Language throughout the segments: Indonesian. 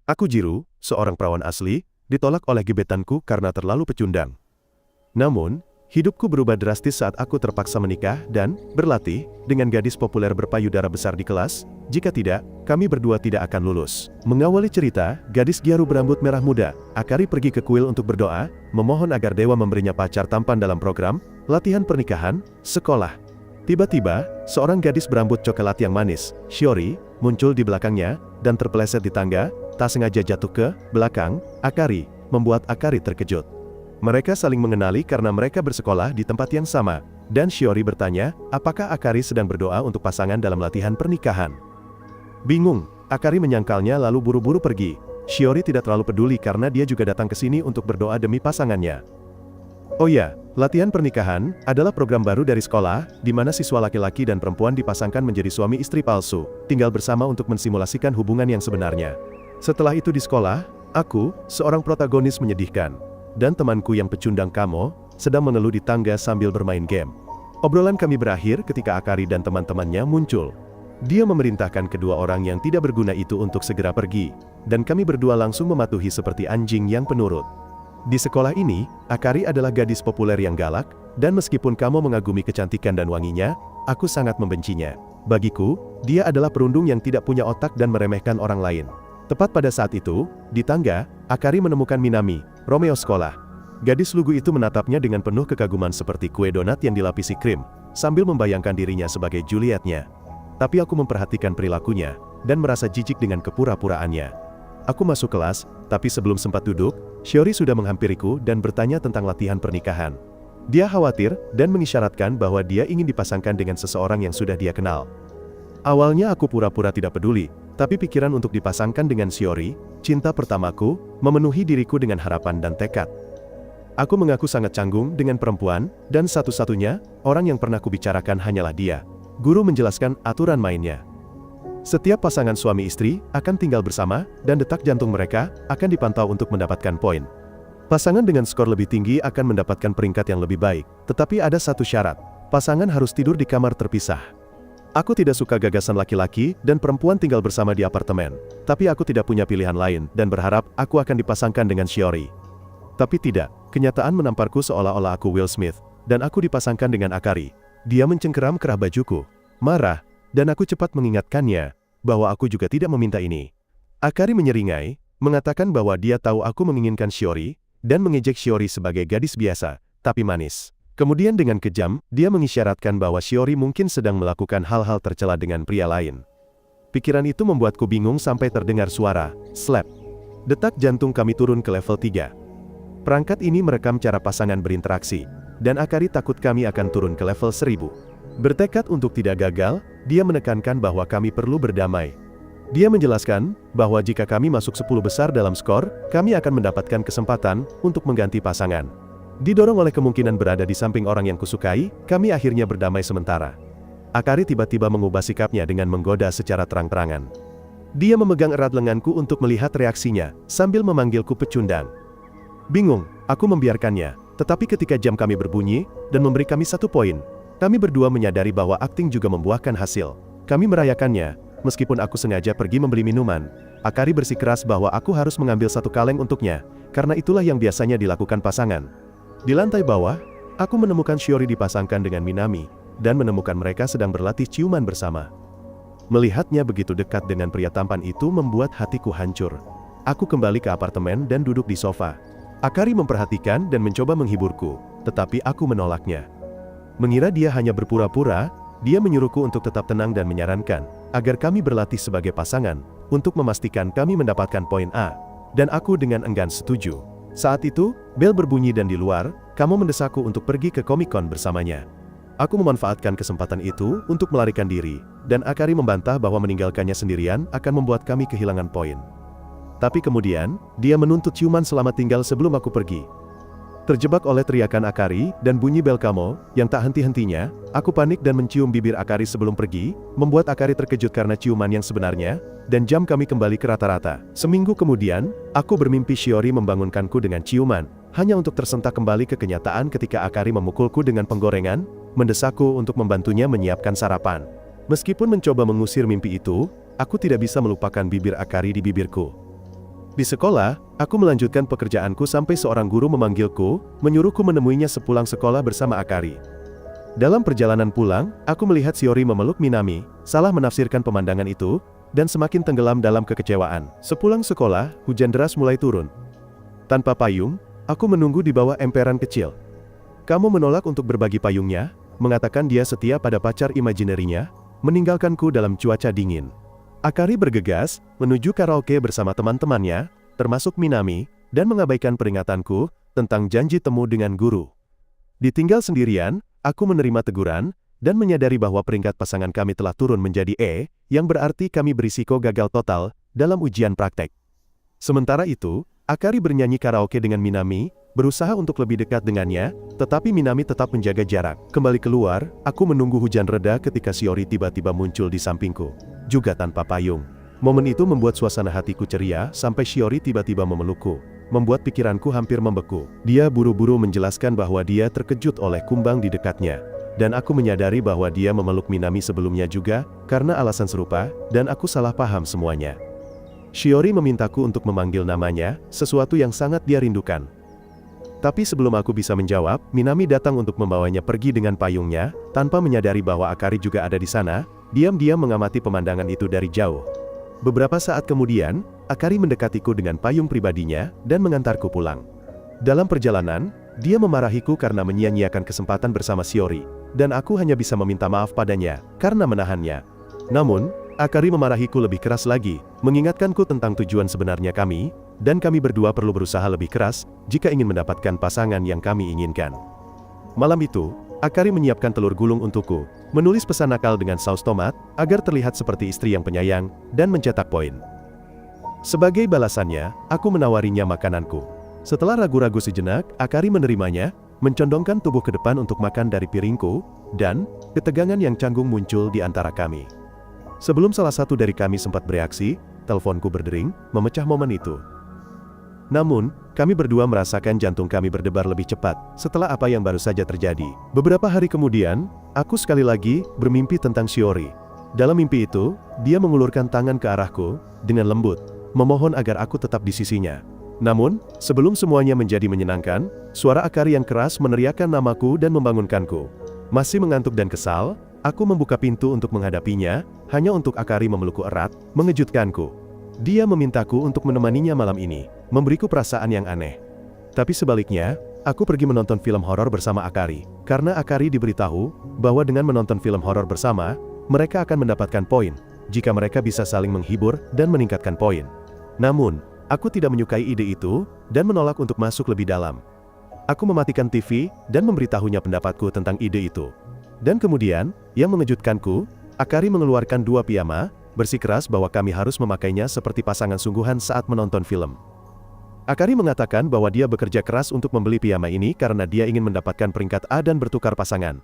Aku Jiru, seorang perawan asli, ditolak oleh gebetanku karena terlalu pecundang. Namun, hidupku berubah drastis saat aku terpaksa menikah dan berlatih dengan gadis populer berpayudara besar di kelas. Jika tidak, kami berdua tidak akan lulus. Mengawali cerita, gadis Gyaru berambut merah muda, Akari pergi ke kuil untuk berdoa, memohon agar dewa memberinya pacar tampan dalam program latihan pernikahan sekolah. Tiba-tiba, seorang gadis berambut coklat yang manis, Shiori, muncul di belakangnya dan terpeleset di tangga. Tak sengaja jatuh ke belakang Akari, membuat Akari terkejut. Mereka saling mengenali karena mereka bersekolah di tempat yang sama, dan Shiori bertanya, apakah Akari sedang berdoa untuk pasangan dalam latihan pernikahan. Bingung, Akari menyangkalnya lalu buru-buru pergi. Shiori tidak terlalu peduli karena dia juga datang ke sini untuk berdoa demi pasangannya. Oh ya, latihan pernikahan adalah program baru dari sekolah, di mana siswa laki-laki dan perempuan dipasangkan menjadi suami istri palsu, tinggal bersama untuk mensimulasikan hubungan yang sebenarnya. Setelah itu di sekolah, aku, seorang protagonis menyedihkan, dan temanku yang pecundang Kamo, sedang mengeluh di tangga sambil bermain game. Obrolan kami berakhir ketika Akari dan teman-temannya muncul. Dia memerintahkan kedua orang yang tidak berguna itu untuk segera pergi, dan kami berdua langsung mematuhi seperti anjing yang penurut. Di sekolah ini, Akari adalah gadis populer yang galak, dan meskipun Kamo mengagumi kecantikan dan wanginya, aku sangat membencinya. Bagiku, dia adalah perundung yang tidak punya otak dan meremehkan orang lain. Tepat pada saat itu, di tangga, Akari menemukan Minami, Romeo sekolah. Gadis lugu itu menatapnya dengan penuh kekaguman seperti kue donat yang dilapisi krim, sambil membayangkan dirinya sebagai Julietnya. Tapi aku memperhatikan perilakunya, dan merasa jijik dengan kepura-puraannya. Aku masuk kelas, tapi sebelum sempat duduk, Shiori sudah menghampiriku dan bertanya tentang latihan pernikahan. Dia khawatir, dan mengisyaratkan bahwa dia ingin dipasangkan dengan seseorang yang sudah dia kenal. Awalnya aku pura-pura tidak peduli, tapi pikiran untuk dipasangkan dengan Shiori, cinta pertamaku, memenuhi diriku dengan harapan dan tekad. Aku mengaku sangat canggung dengan perempuan, dan satu-satunya orang yang pernah kubicarakan hanyalah dia. Guru menjelaskan aturan mainnya. Setiap pasangan suami istri akan tinggal bersama, dan detak jantung mereka akan dipantau untuk mendapatkan poin. Pasangan dengan skor lebih tinggi akan mendapatkan peringkat yang lebih baik, tetapi ada satu syarat, pasangan harus tidur di kamar terpisah. Aku tidak suka gagasan laki-laki dan perempuan tinggal bersama di apartemen, tapi aku tidak punya pilihan lain dan berharap aku akan dipasangkan dengan Shiori. Tapi tidak, kenyataan menamparku seolah-olah aku Will Smith, dan aku dipasangkan dengan Akari. Dia mencengkeram kerah bajuku, marah, dan aku cepat mengingatkannya bahwa aku juga tidak meminta ini. Akari menyeringai, mengatakan bahwa dia tahu aku menginginkan Shiori, dan mengejek Shiori sebagai gadis biasa, tapi manis. Kemudian dengan kejam, dia mengisyaratkan bahwa Shiori mungkin sedang melakukan hal-hal tercela dengan pria lain. Pikiran itu membuatku bingung sampai terdengar suara, slap. Detak jantung kami turun ke level 3. Perangkat ini merekam cara pasangan berinteraksi, dan Akari takut kami akan turun ke level 1000. Bertekad untuk tidak gagal, dia menekankan bahwa kami perlu berdamai. Dia menjelaskan bahwa jika kami masuk 10 besar dalam skor, kami akan mendapatkan kesempatan untuk mengganti pasangan. Didorong oleh kemungkinan berada di samping orang yang kusukai, kami akhirnya berdamai sementara. Akari tiba-tiba mengubah sikapnya dengan menggoda secara terang-terangan. Dia memegang erat lenganku untuk melihat reaksinya, sambil memanggilku pecundang. Bingung, aku membiarkannya, tetapi ketika jam kami berbunyi, dan memberi kami 1 poin, kami berdua menyadari bahwa akting juga membuahkan hasil. Kami merayakannya, meskipun aku sengaja pergi membeli minuman. Akari bersikeras bahwa aku harus mengambil 1 kaleng untuknya, karena itulah yang biasanya dilakukan pasangan. Di lantai bawah, aku menemukan Shiori dipasangkan dengan Minami, dan menemukan mereka sedang berlatih ciuman bersama. Melihatnya begitu dekat dengan pria tampan itu membuat hatiku hancur. Aku kembali ke apartemen dan duduk di sofa. Akari memperhatikan dan mencoba menghiburku, tetapi aku menolaknya. Mengira dia hanya berpura-pura, dia menyuruhku untuk tetap tenang dan menyarankan agar kami berlatih sebagai pasangan, untuk memastikan kami mendapatkan poin A. Dan aku dengan enggan setuju. Saat itu, bel berbunyi dan di luar, kamu mendesakku untuk pergi ke Comic-Con bersamanya. Aku memanfaatkan kesempatan itu untuk melarikan diri, dan Akari membantah bahwa meninggalkannya sendirian akan membuat kami kehilangan poin. Tapi kemudian, dia menuntut ciuman selama tinggal sebelum aku pergi. Terjebak oleh teriakan Akari dan bunyi bel Kamo yang tak henti-hentinya, aku panik dan mencium bibir Akari sebelum pergi, membuat Akari terkejut karena ciuman yang sebenarnya, dan jam kami kembali ke rata-rata. Seminggu kemudian, aku bermimpi Shiori membangunkanku dengan ciuman, hanya untuk tersentak kembali ke kenyataan ketika Akari memukulku dengan penggorengan, mendesakku untuk membantunya menyiapkan sarapan. Meskipun mencoba mengusir mimpi itu, aku tidak bisa melupakan bibir Akari di bibirku. Di sekolah, aku melanjutkan pekerjaanku sampai seorang guru memanggilku, menyuruhku menemuinya sepulang sekolah bersama Akari. Dalam perjalanan pulang, aku melihat Shiori memeluk Minami, salah menafsirkan pemandangan itu, dan semakin tenggelam dalam kekecewaan. Sepulang sekolah, hujan deras mulai turun. Tanpa payung, aku menunggu di bawah emperan kecil. Kamu menolak untuk berbagi payungnya, mengatakan dia setia pada pacar imajinerinya, meninggalkanku dalam cuaca dingin. Akari bergegas, menuju karaoke bersama teman-temannya, termasuk Minami, dan mengabaikan peringatanku, tentang janji temu dengan guru. Ditinggal sendirian, aku menerima teguran, dan menyadari bahwa peringkat pasangan kami telah turun menjadi E, yang berarti kami berisiko gagal total, dalam ujian praktek. Sementara itu, Akari bernyanyi karaoke dengan Minami, berusaha untuk lebih dekat dengannya, tetapi Minami tetap menjaga jarak. Kembali keluar, aku menunggu hujan reda ketika Shiori tiba-tiba muncul di sampingku, juga tanpa payung. Momen itu membuat suasana hatiku ceria, sampai Shiori tiba-tiba memelukku, membuat pikiranku hampir membeku. Dia buru-buru menjelaskan bahwa dia terkejut oleh kumbang di dekatnya, dan aku menyadari bahwa dia memeluk Minami sebelumnya juga, karena alasan serupa, dan aku salah paham semuanya. Shiori memintaku untuk memanggil namanya, sesuatu yang sangat dia rindukan. Tapi sebelum aku bisa menjawab, Minami datang untuk membawanya pergi dengan payungnya, tanpa menyadari bahwa Akari juga ada di sana, diam-diam mengamati pemandangan itu dari jauh. Beberapa saat kemudian, Akari mendekatiku dengan payung pribadinya, dan mengantarku pulang. Dalam perjalanan, dia memarahiku karena menyia-nyiakan kesempatan bersama Shiori, dan aku hanya bisa meminta maaf padanya, karena menahannya. Namun, Akari memarahiku lebih keras lagi, mengingatkanku tentang tujuan sebenarnya kami, dan kami berdua perlu berusaha lebih keras, jika ingin mendapatkan pasangan yang kami inginkan. Malam itu, Akari menyiapkan telur gulung untukku, menulis pesan nakal dengan saus tomat, agar terlihat seperti istri yang penyayang, dan mencetak poin. Sebagai balasannya, aku menawarinya makananku. Setelah ragu-ragu sejenak, Akari menerimanya, mencondongkan tubuh ke depan untuk makan dari piringku, dan ketegangan yang canggung muncul di antara kami. Sebelum salah satu dari kami sempat bereaksi, teleponku berdering, memecah momen itu. Namun, kami berdua merasakan jantung kami berdebar lebih cepat, setelah apa yang baru saja terjadi. Beberapa hari kemudian, aku sekali lagi bermimpi tentang Shiori. Dalam mimpi itu, dia mengulurkan tangan ke arahku, dengan lembut, memohon agar aku tetap di sisinya. Namun, sebelum semuanya menjadi menyenangkan, suara Akari yang keras meneriakkan namaku dan membangunkanku. Masih mengantuk dan kesal, aku membuka pintu untuk menghadapinya, hanya untuk Akari memelukku erat, mengejutkanku. Dia memintaku untuk menemaninya malam ini, memberiku perasaan yang aneh. Tapi sebaliknya, aku pergi menonton film horor bersama Akari, karena Akari diberitahu bahwa dengan menonton film horor bersama, mereka akan mendapatkan poin, jika mereka bisa saling menghibur dan meningkatkan poin. Namun, aku tidak menyukai ide itu, dan menolak untuk masuk lebih dalam. Aku mematikan TV, dan memberitahunya pendapatku tentang ide itu. Dan kemudian, yang mengejutkanku, Akari mengeluarkan 2 piyama, bersikeras bahwa kami harus memakainya seperti pasangan sungguhan saat menonton film. Akari mengatakan bahwa dia bekerja keras untuk membeli piyama ini karena dia ingin mendapatkan peringkat A dan bertukar pasangan.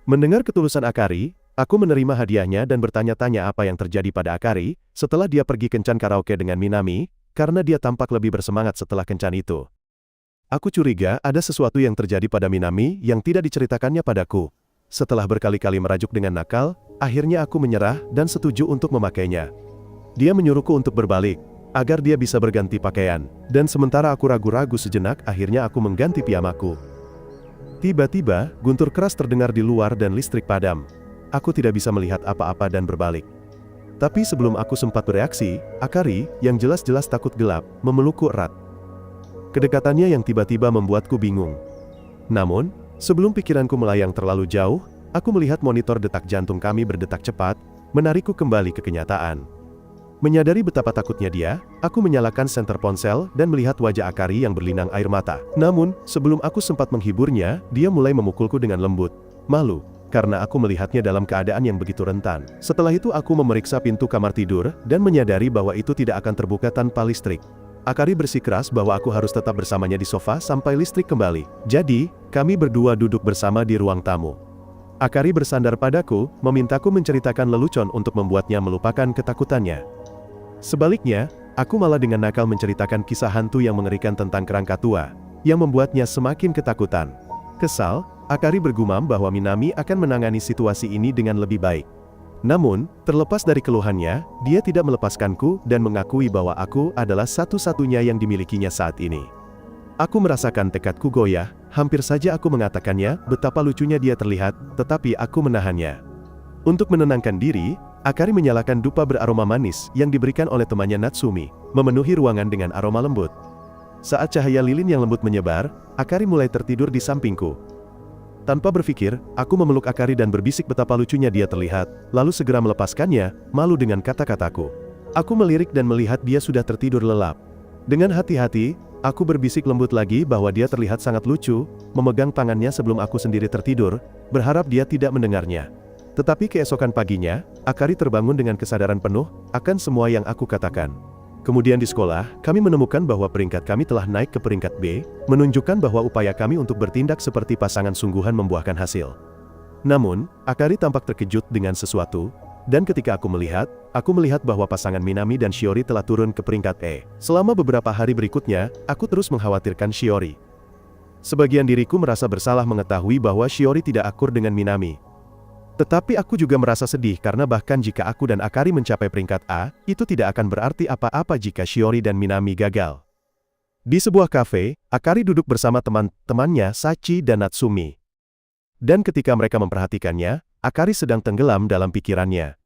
Mendengar ketulusan Akari, aku menerima hadiahnya dan bertanya-tanya apa yang terjadi pada Akari, setelah dia pergi kencan karaoke dengan Minami, karena dia tampak lebih bersemangat setelah kencan itu. Aku curiga ada sesuatu yang terjadi pada Minami yang tidak diceritakannya padaku. Setelah berkali-kali merajuk dengan nakal, akhirnya aku menyerah dan setuju untuk memakainya. Dia menyuruhku untuk berbalik, agar dia bisa berganti pakaian, dan sementara aku ragu-ragu sejenak, akhirnya aku mengganti piyamaku. Tiba-tiba, guntur keras terdengar di luar dan listrik padam. Aku tidak bisa melihat apa-apa dan berbalik. Tapi sebelum aku sempat bereaksi, Akari, yang jelas-jelas takut gelap, memelukku erat. Kedekatannya yang tiba-tiba membuatku bingung. Namun, sebelum pikiranku melayang terlalu jauh, aku melihat monitor detak jantung kami berdetak cepat, menarikku kembali ke kenyataan. Menyadari betapa takutnya dia, aku menyalakan senter ponsel dan melihat wajah Akari yang berlinang air mata. Namun, sebelum aku sempat menghiburnya, dia mulai memukulku dengan lembut. Malu, karena aku melihatnya dalam keadaan yang begitu rentan. Setelah itu aku memeriksa pintu kamar tidur, dan menyadari bahwa itu tidak akan terbuka tanpa listrik. Akari bersikeras bahwa aku harus tetap bersamanya di sofa sampai listrik kembali. Jadi, kami berdua duduk bersama di ruang tamu. Akari bersandar padaku, memintaku menceritakan lelucon untuk membuatnya melupakan ketakutannya. Sebaliknya, aku malah dengan nakal menceritakan kisah hantu yang mengerikan tentang kerangka tua, yang membuatnya semakin ketakutan. Kesal, Akari bergumam bahwa Minami akan menangani situasi ini dengan lebih baik. Namun, terlepas dari keluhannya, dia tidak melepaskanku dan mengakui bahwa aku adalah satu-satunya yang dimilikinya saat ini. Aku merasakan tekadku goyah, hampir saja aku mengatakannya, betapa lucunya dia terlihat, tetapi aku menahannya. Untuk menenangkan diri, Akari menyalakan dupa beraroma manis yang diberikan oleh temannya Natsumi, memenuhi ruangan dengan aroma lembut. Saat cahaya lilin yang lembut menyebar, Akari mulai tertidur di sampingku. Tanpa berpikir, aku memeluk Akari dan berbisik betapa lucunya dia terlihat, lalu segera melepaskannya, malu dengan kata-kataku. Aku melirik dan melihat dia sudah tertidur lelap. Dengan hati-hati, aku berbisik lembut lagi bahwa dia terlihat sangat lucu, memegang tangannya sebelum aku sendiri tertidur, berharap dia tidak mendengarnya. Tetapi keesokan paginya, Akari terbangun dengan kesadaran penuh akan semua yang aku katakan. Kemudian di sekolah, kami menemukan bahwa peringkat kami telah naik ke peringkat B, menunjukkan bahwa upaya kami untuk bertindak seperti pasangan sungguhan membuahkan hasil. Namun, Akari tampak terkejut dengan sesuatu, dan ketika aku melihat bahwa pasangan Minami dan Shiori telah turun ke peringkat E. Selama beberapa hari berikutnya, aku terus mengkhawatirkan Shiori. Sebagian diriku merasa bersalah mengetahui bahwa Shiori tidak akur dengan Minami. Tetapi aku juga merasa sedih karena bahkan jika aku dan Akari mencapai peringkat A, itu tidak akan berarti apa-apa jika Shiori dan Minami gagal. Di sebuah kafe, Akari duduk bersama teman-temannya Sachi dan Natsumi. Dan ketika mereka memperhatikannya, Akari sedang tenggelam dalam pikirannya.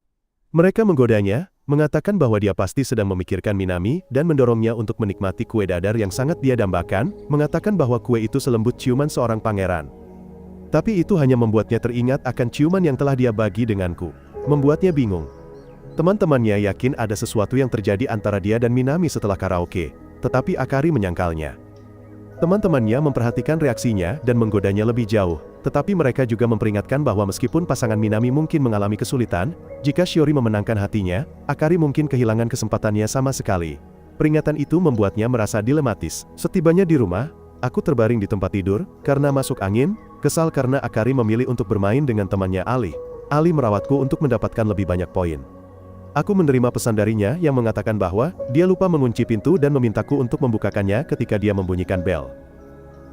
Mereka menggodanya, mengatakan bahwa dia pasti sedang memikirkan Minami dan mendorongnya untuk menikmati kue dadar yang sangat dia dambakan, mengatakan bahwa kue itu selembut ciuman seorang pangeran. Tapi itu hanya membuatnya teringat akan ciuman yang telah dia bagi denganku. Membuatnya bingung. Teman-temannya yakin ada sesuatu yang terjadi antara dia dan Minami setelah karaoke, tetapi Akari menyangkalnya. Teman-temannya memperhatikan reaksinya dan menggodanya lebih jauh, tetapi mereka juga memperingatkan bahwa meskipun pasangan Minami mungkin mengalami kesulitan, jika Shiori memenangkan hatinya, Akari mungkin kehilangan kesempatannya sama sekali. Peringatan itu membuatnya merasa dilematis. Setibanya di rumah, aku terbaring di tempat tidur, karena masuk angin, kesal karena Akari memilih untuk bermain dengan temannya Ali. Ali merawatku untuk mendapatkan lebih banyak poin. Aku menerima pesan darinya yang mengatakan bahwa dia lupa mengunci pintu dan memintaku untuk membukakannya ketika dia membunyikan bel.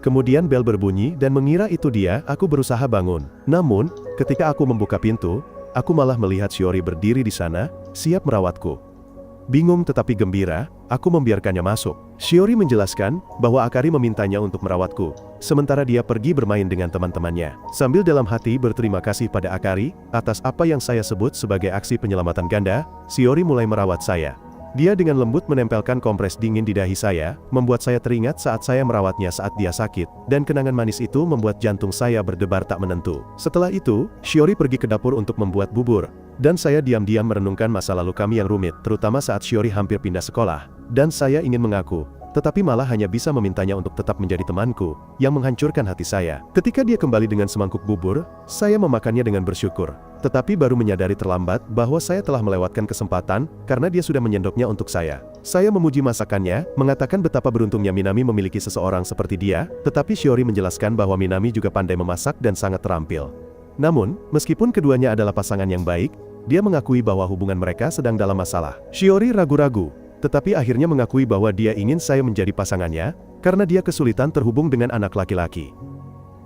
Kemudian bel berbunyi dan mengira itu dia, aku berusaha bangun. Namun, ketika aku membuka pintu, aku malah melihat Shiori berdiri di sana, siap merawatku. Bingung tetapi gembira, aku membiarkannya masuk. Shiori menjelaskan bahwa Akari memintanya untuk merawatku, sementara dia pergi bermain dengan teman-temannya. Sambil dalam hati berterima kasih pada Akari, atas apa yang saya sebut sebagai aksi penyelamatan ganda, Shiori mulai merawat saya. Dia dengan lembut menempelkan kompres dingin di dahi saya, membuat saya teringat saat saya merawatnya saat dia sakit, dan kenangan manis itu membuat jantung saya berdebar tak menentu. Setelah itu, Shiori pergi ke dapur untuk membuat bubur, dan saya diam-diam merenungkan masa lalu kami yang rumit, terutama saat Shiori hampir pindah sekolah, dan saya ingin mengaku, tetapi malah hanya bisa memintanya untuk tetap menjadi temanku, yang menghancurkan hati saya. Ketika dia kembali dengan semangkuk bubur, saya memakannya dengan bersyukur. Tetapi baru menyadari terlambat bahwa saya telah melewatkan kesempatan, karena dia sudah menyendoknya untuk saya. Saya memuji masakannya, mengatakan betapa beruntungnya Minami memiliki seseorang seperti dia, tetapi Shiori menjelaskan bahwa Minami juga pandai memasak dan sangat terampil. Namun, meskipun keduanya adalah pasangan yang baik, dia mengakui bahwa hubungan mereka sedang dalam masalah. Shiori ragu-ragu, tetapi akhirnya mengakui bahwa dia ingin saya menjadi pasangannya, karena dia kesulitan terhubung dengan anak laki-laki.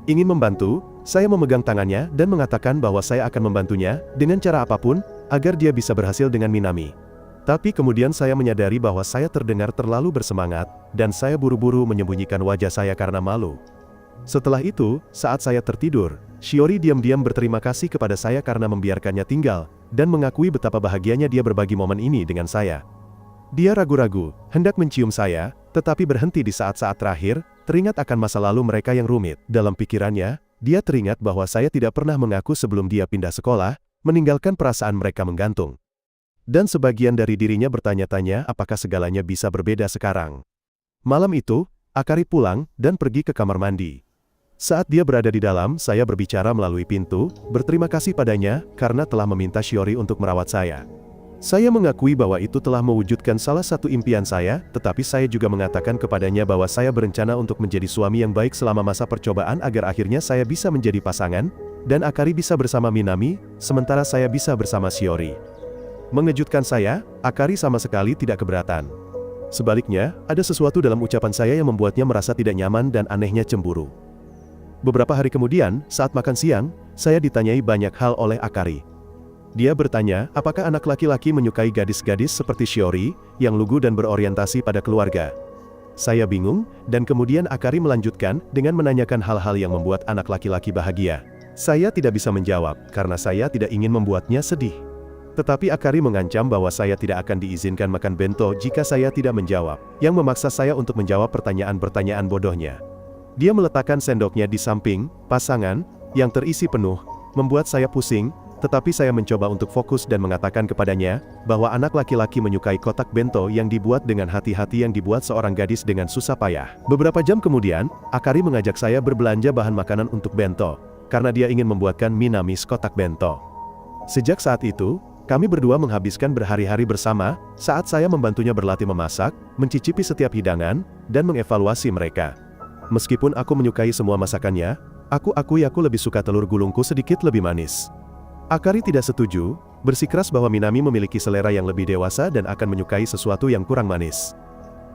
Ingin membantu, saya memegang tangannya dan mengatakan bahwa saya akan membantunya, dengan cara apapun, agar dia bisa berhasil dengan Minami. Tapi kemudian saya menyadari bahwa saya terdengar terlalu bersemangat, dan saya buru-buru menyembunyikan wajah saya karena malu. Setelah itu, saat saya tertidur, Shiori diam-diam berterima kasih kepada saya karena membiarkannya tinggal, dan mengakui betapa bahagianya dia berbagi momen ini dengan saya. Dia ragu-ragu, hendak mencium saya, tetapi berhenti di saat-saat terakhir, teringat akan masa lalu mereka yang rumit. Dalam pikirannya, dia teringat bahwa saya tidak pernah mengaku sebelum dia pindah sekolah, meninggalkan perasaan mereka menggantung. Dan sebagian dari dirinya bertanya-tanya apakah segalanya bisa berbeda sekarang. Malam itu, Akari pulang, dan pergi ke kamar mandi. Saat dia berada di dalam, saya berbicara melalui pintu, berterima kasih padanya, karena telah meminta Shiori untuk merawat saya. Saya mengakui bahwa itu telah mewujudkan salah satu impian saya, tetapi saya juga mengatakan kepadanya bahwa saya berencana untuk menjadi suami yang baik selama masa percobaan agar akhirnya saya bisa menjadi pasangan, dan Akari bisa bersama Minami, sementara saya bisa bersama Shiori. Mengejutkan saya, Akari sama sekali tidak keberatan. Sebaliknya, ada sesuatu dalam ucapan saya yang membuatnya merasa tidak nyaman dan anehnya cemburu. Beberapa hari kemudian, saat makan siang, saya ditanyai banyak hal oleh Akari. Dia bertanya, apakah anak laki-laki menyukai gadis-gadis seperti Shiori, yang lugu dan berorientasi pada keluarga. Saya bingung, dan kemudian Akari melanjutkan dengan menanyakan hal-hal yang membuat anak laki-laki bahagia. Saya tidak bisa menjawab, karena saya tidak ingin membuatnya sedih. Tetapi Akari mengancam bahwa saya tidak akan diizinkan makan bento jika saya tidak menjawab, yang memaksa saya untuk menjawab pertanyaan-pertanyaan bodohnya. Dia meletakkan sendoknya di samping pasangan yang terisi penuh, membuat saya pusing, tetapi saya mencoba untuk fokus dan mengatakan kepadanya bahwa anak laki-laki menyukai kotak bento yang dibuat dengan hati-hati yang dibuat seorang gadis dengan susah payah. Beberapa jam kemudian, Akari mengajak saya berbelanja bahan makanan untuk bento, karena dia ingin membuatkan Minami kotak bento. Sejak saat itu, kami berdua menghabiskan berhari-hari bersama, saat saya membantunya berlatih memasak, mencicipi setiap hidangan, dan mengevaluasi mereka. Meskipun aku menyukai semua masakannya, aku akui aku lebih suka telur gulungku sedikit lebih manis. Akari tidak setuju, bersikeras bahwa Minami memiliki selera yang lebih dewasa dan akan menyukai sesuatu yang kurang manis.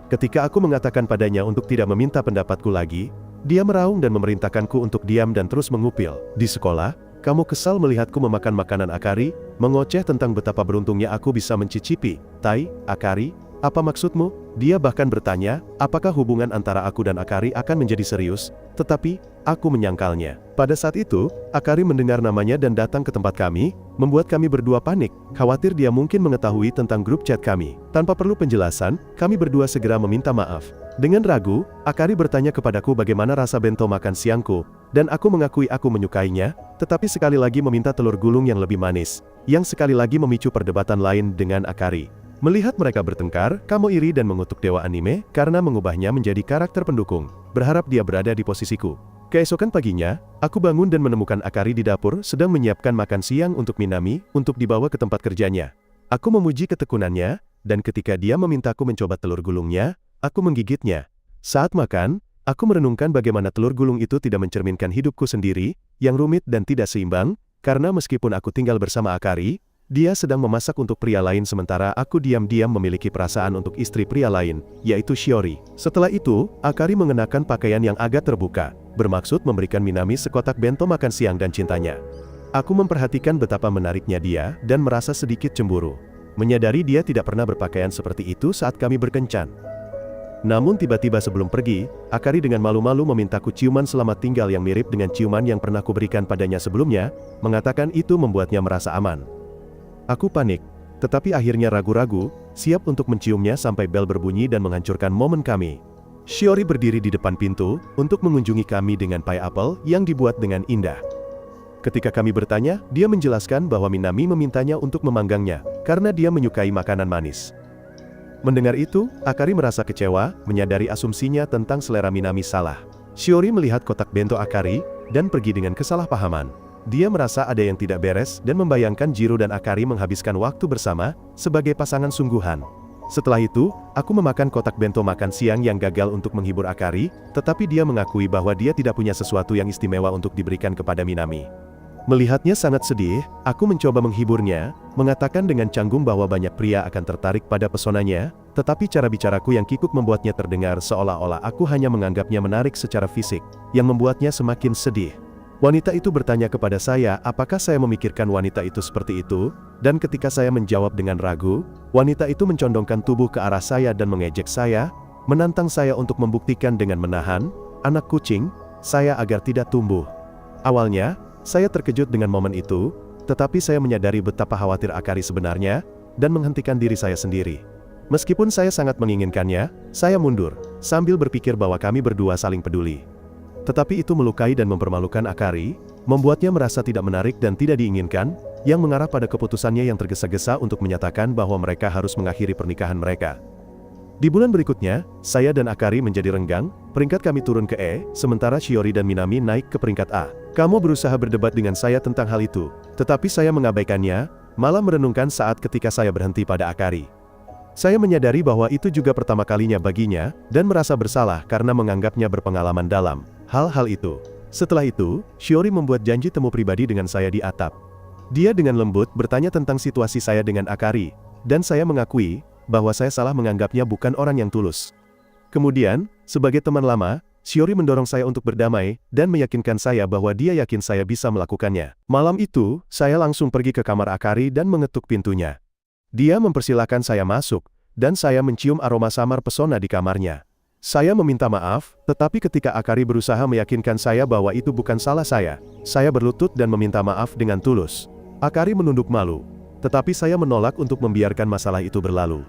Ketika aku mengatakan padanya untuk tidak meminta pendapatku lagi, dia meraung dan memerintahkanku untuk diam dan terus mengupil. Di sekolah, kamu kesal melihatku memakan makanan Akari, mengoceh tentang betapa beruntungnya aku bisa mencicipi. Tai, Akari, apa maksudmu? Dia bahkan bertanya, apakah hubungan antara aku dan Akari akan menjadi serius, tetapi, aku menyangkalnya. Pada saat itu, Akari mendengar namanya dan datang ke tempat kami, membuat kami berdua panik, khawatir dia mungkin mengetahui tentang grup chat kami. Tanpa perlu penjelasan, kami berdua segera meminta maaf. Dengan ragu, Akari bertanya kepadaku bagaimana rasa bento makan siangku, dan aku mengakui aku menyukainya, tetapi sekali lagi meminta telur gulung yang lebih manis, yang sekali lagi memicu perdebatan lain dengan Akari. Melihat mereka bertengkar, kamu iri dan mengutuk dewa anime karena mengubahnya menjadi karakter pendukung, berharap dia berada di posisiku. Keesokan paginya, aku bangun dan menemukan Akari di dapur sedang menyiapkan makan siang untuk Minami untuk dibawa ke tempat kerjanya. Aku memuji ketekunannya, dan ketika dia memintaku mencoba telur gulungnya, aku menggigitnya. Saat makan, aku merenungkan bagaimana telur gulung itu tidak mencerminkan hidupku sendiri, yang rumit dan tidak seimbang, karena meskipun aku tinggal bersama Akari, dia sedang memasak untuk pria lain sementara aku diam-diam memiliki perasaan untuk istri pria lain, yaitu Shiori. Setelah itu, Akari mengenakan pakaian yang agak terbuka, bermaksud memberikan Minami sekotak bento makan siang dan cintanya. Aku memperhatikan betapa menariknya dia, dan merasa sedikit cemburu. Menyadari dia tidak pernah berpakaian seperti itu saat kami berkencan. Namun tiba-tiba sebelum pergi, Akari dengan malu-malu memintaku ciuman selamat tinggal yang mirip dengan ciuman yang pernah kuberikan padanya sebelumnya, mengatakan itu membuatnya merasa aman. Aku panik, tetapi akhirnya ragu-ragu, siap untuk menciumnya sampai bel berbunyi dan menghancurkan momen kami. Shiori berdiri di depan pintu, untuk mengunjungi kami dengan pie apple yang dibuat dengan indah. Ketika kami bertanya, dia menjelaskan bahwa Minami memintanya untuk memanggangnya, karena dia menyukai makanan manis. Mendengar itu, Akari merasa kecewa, menyadari asumsinya tentang selera Minami salah. Shiori melihat kotak bento Akari, dan pergi dengan kesalahpahaman. Dia merasa ada yang tidak beres dan membayangkan Jiro dan Akari menghabiskan waktu bersama, sebagai pasangan sungguhan. Setelah itu, aku memakan kotak bento makan siang yang gagal untuk menghibur Akari, tetapi dia mengakui bahwa dia tidak punya sesuatu yang istimewa untuk diberikan kepada Minami. Melihatnya sangat sedih, aku mencoba menghiburnya, mengatakan dengan canggung bahwa banyak pria akan tertarik pada pesonanya, tetapi cara bicaraku yang kikuk membuatnya terdengar seolah-olah aku hanya menganggapnya menarik secara fisik, yang membuatnya semakin sedih. Wanita itu bertanya kepada saya apakah saya memikirkan wanita itu seperti itu, dan ketika saya menjawab dengan ragu, wanita itu mencondongkan tubuh ke arah saya dan mengejek saya, menantang saya untuk membuktikan dengan menahan anak kucing saya agar tidak tumbuh. Awalnya, saya terkejut dengan momen itu, tetapi saya menyadari betapa khawatir Akari sebenarnya, dan menghentikan diri saya sendiri. Meskipun saya sangat menginginkannya, saya mundur, sambil berpikir bahwa kami berdua saling peduli. Tetapi itu melukai dan mempermalukan Akari, membuatnya merasa tidak menarik dan tidak diinginkan, yang mengarah pada keputusannya yang tergesa-gesa untuk menyatakan bahwa mereka harus mengakhiri pernikahan mereka. Di bulan berikutnya, saya dan Akari menjadi renggang, peringkat kami turun ke E, sementara Shiori dan Minami naik ke peringkat A. Kamu berusaha berdebat dengan saya tentang hal itu, tetapi saya mengabaikannya, malah merenungkan saat ketika saya berhenti pada Akari. Saya menyadari bahwa itu juga pertama kalinya baginya, dan merasa bersalah karena menganggapnya berpengalaman dalam hal-hal itu. Setelah itu, Shiori membuat janji temu pribadi dengan saya di atap. Dia dengan lembut bertanya tentang situasi saya dengan Akari, dan saya mengakui bahwa saya salah menganggapnya bukan orang yang tulus. Kemudian, sebagai teman lama, Shiori mendorong saya untuk berdamai, dan meyakinkan saya bahwa dia yakin saya bisa melakukannya. Malam itu, saya langsung pergi ke kamar Akari dan mengetuk pintunya. Dia mempersilahkan saya masuk, dan saya mencium aroma samar pesona di kamarnya. Saya meminta maaf, tetapi ketika Akari berusaha meyakinkan saya bahwa itu bukan salah saya berlutut dan meminta maaf dengan tulus. Akari menunduk malu, tetapi saya menolak untuk membiarkan masalah itu berlalu.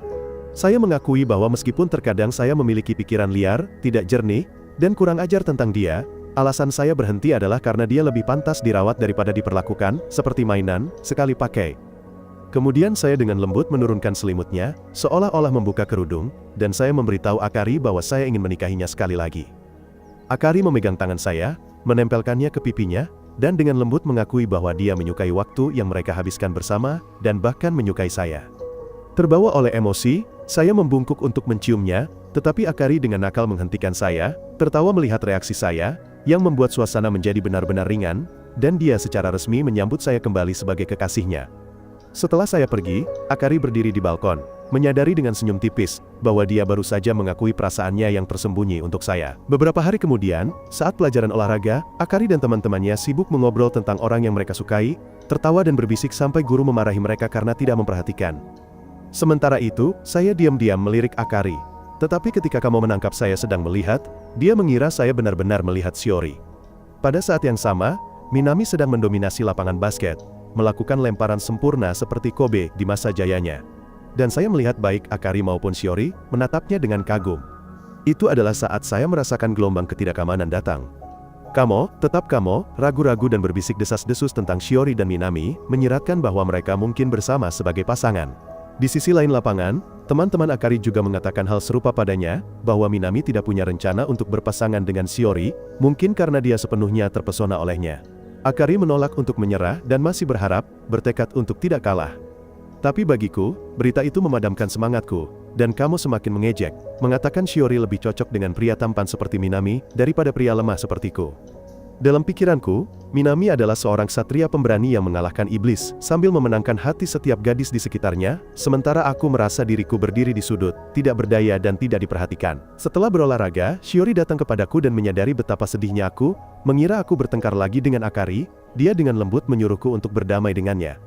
Saya mengakui bahwa meskipun terkadang saya memiliki pikiran liar, tidak jernih, dan kurang ajar tentang dia, alasan saya berhenti adalah karena dia lebih pantas dirawat daripada diperlakukan, seperti mainan, sekali pakai. Kemudian saya dengan lembut menurunkan selimutnya, seolah-olah membuka kerudung, dan saya memberitahu Akari bahwa saya ingin menikahinya sekali lagi. Akari memegang tangan saya, menempelkannya ke pipinya, dan dengan lembut mengakui bahwa dia menyukai waktu yang mereka habiskan bersama, dan bahkan menyukai saya. Terbawa oleh emosi, saya membungkuk untuk menciumnya, tetapi Akari dengan nakal menghentikan saya, tertawa melihat reaksi saya, yang membuat suasana menjadi benar-benar ringan, dan dia secara resmi menyambut saya kembali sebagai kekasihnya. Setelah saya pergi, Akari berdiri di balkon, menyadari dengan senyum tipis, bahwa dia baru saja mengakui perasaannya yang tersembunyi untuk saya. Beberapa hari kemudian, saat pelajaran olahraga, Akari dan teman-temannya sibuk mengobrol tentang orang yang mereka sukai, tertawa dan berbisik sampai guru memarahi mereka karena tidak memperhatikan. Sementara itu, saya diam-diam melirik Akari. Tetapi ketika kamu menangkap saya sedang melihat, dia mengira saya benar-benar melihat Shiori. Pada saat yang sama, Minami sedang mendominasi lapangan basket, melakukan lemparan sempurna seperti Kobe di masa jayanya. Dan saya melihat baik Akari maupun Shiori, menatapnya dengan kagum. Itu adalah saat saya merasakan gelombang ketidakamanan datang. Tetap kamu, ragu-ragu dan berbisik desas-desus tentang Shiori dan Minami, menyiratkan bahwa mereka mungkin bersama sebagai pasangan. Di sisi lain lapangan, teman-teman Akari juga mengatakan hal serupa padanya, bahwa Minami tidak punya rencana untuk berpasangan dengan Shiori, mungkin karena dia sepenuhnya terpesona olehnya. Akari menolak untuk menyerah dan masih bertekad untuk tidak kalah. Tapi bagiku, berita itu memadamkan semangatku, dan kamu semakin mengejek, mengatakan Shiori lebih cocok dengan pria tampan seperti Minami, daripada pria lemah sepertiku. Dalam pikiranku, Minami adalah seorang satria pemberani yang mengalahkan iblis, sambil memenangkan hati setiap gadis di sekitarnya, sementara aku merasa diriku berdiri di sudut, tidak berdaya dan tidak diperhatikan. Setelah berolahraga, Shiori datang kepadaku dan menyadari betapa sedihnya aku, mengira aku bertengkar lagi dengan Akari, dia dengan lembut menyuruhku untuk berdamai dengannya.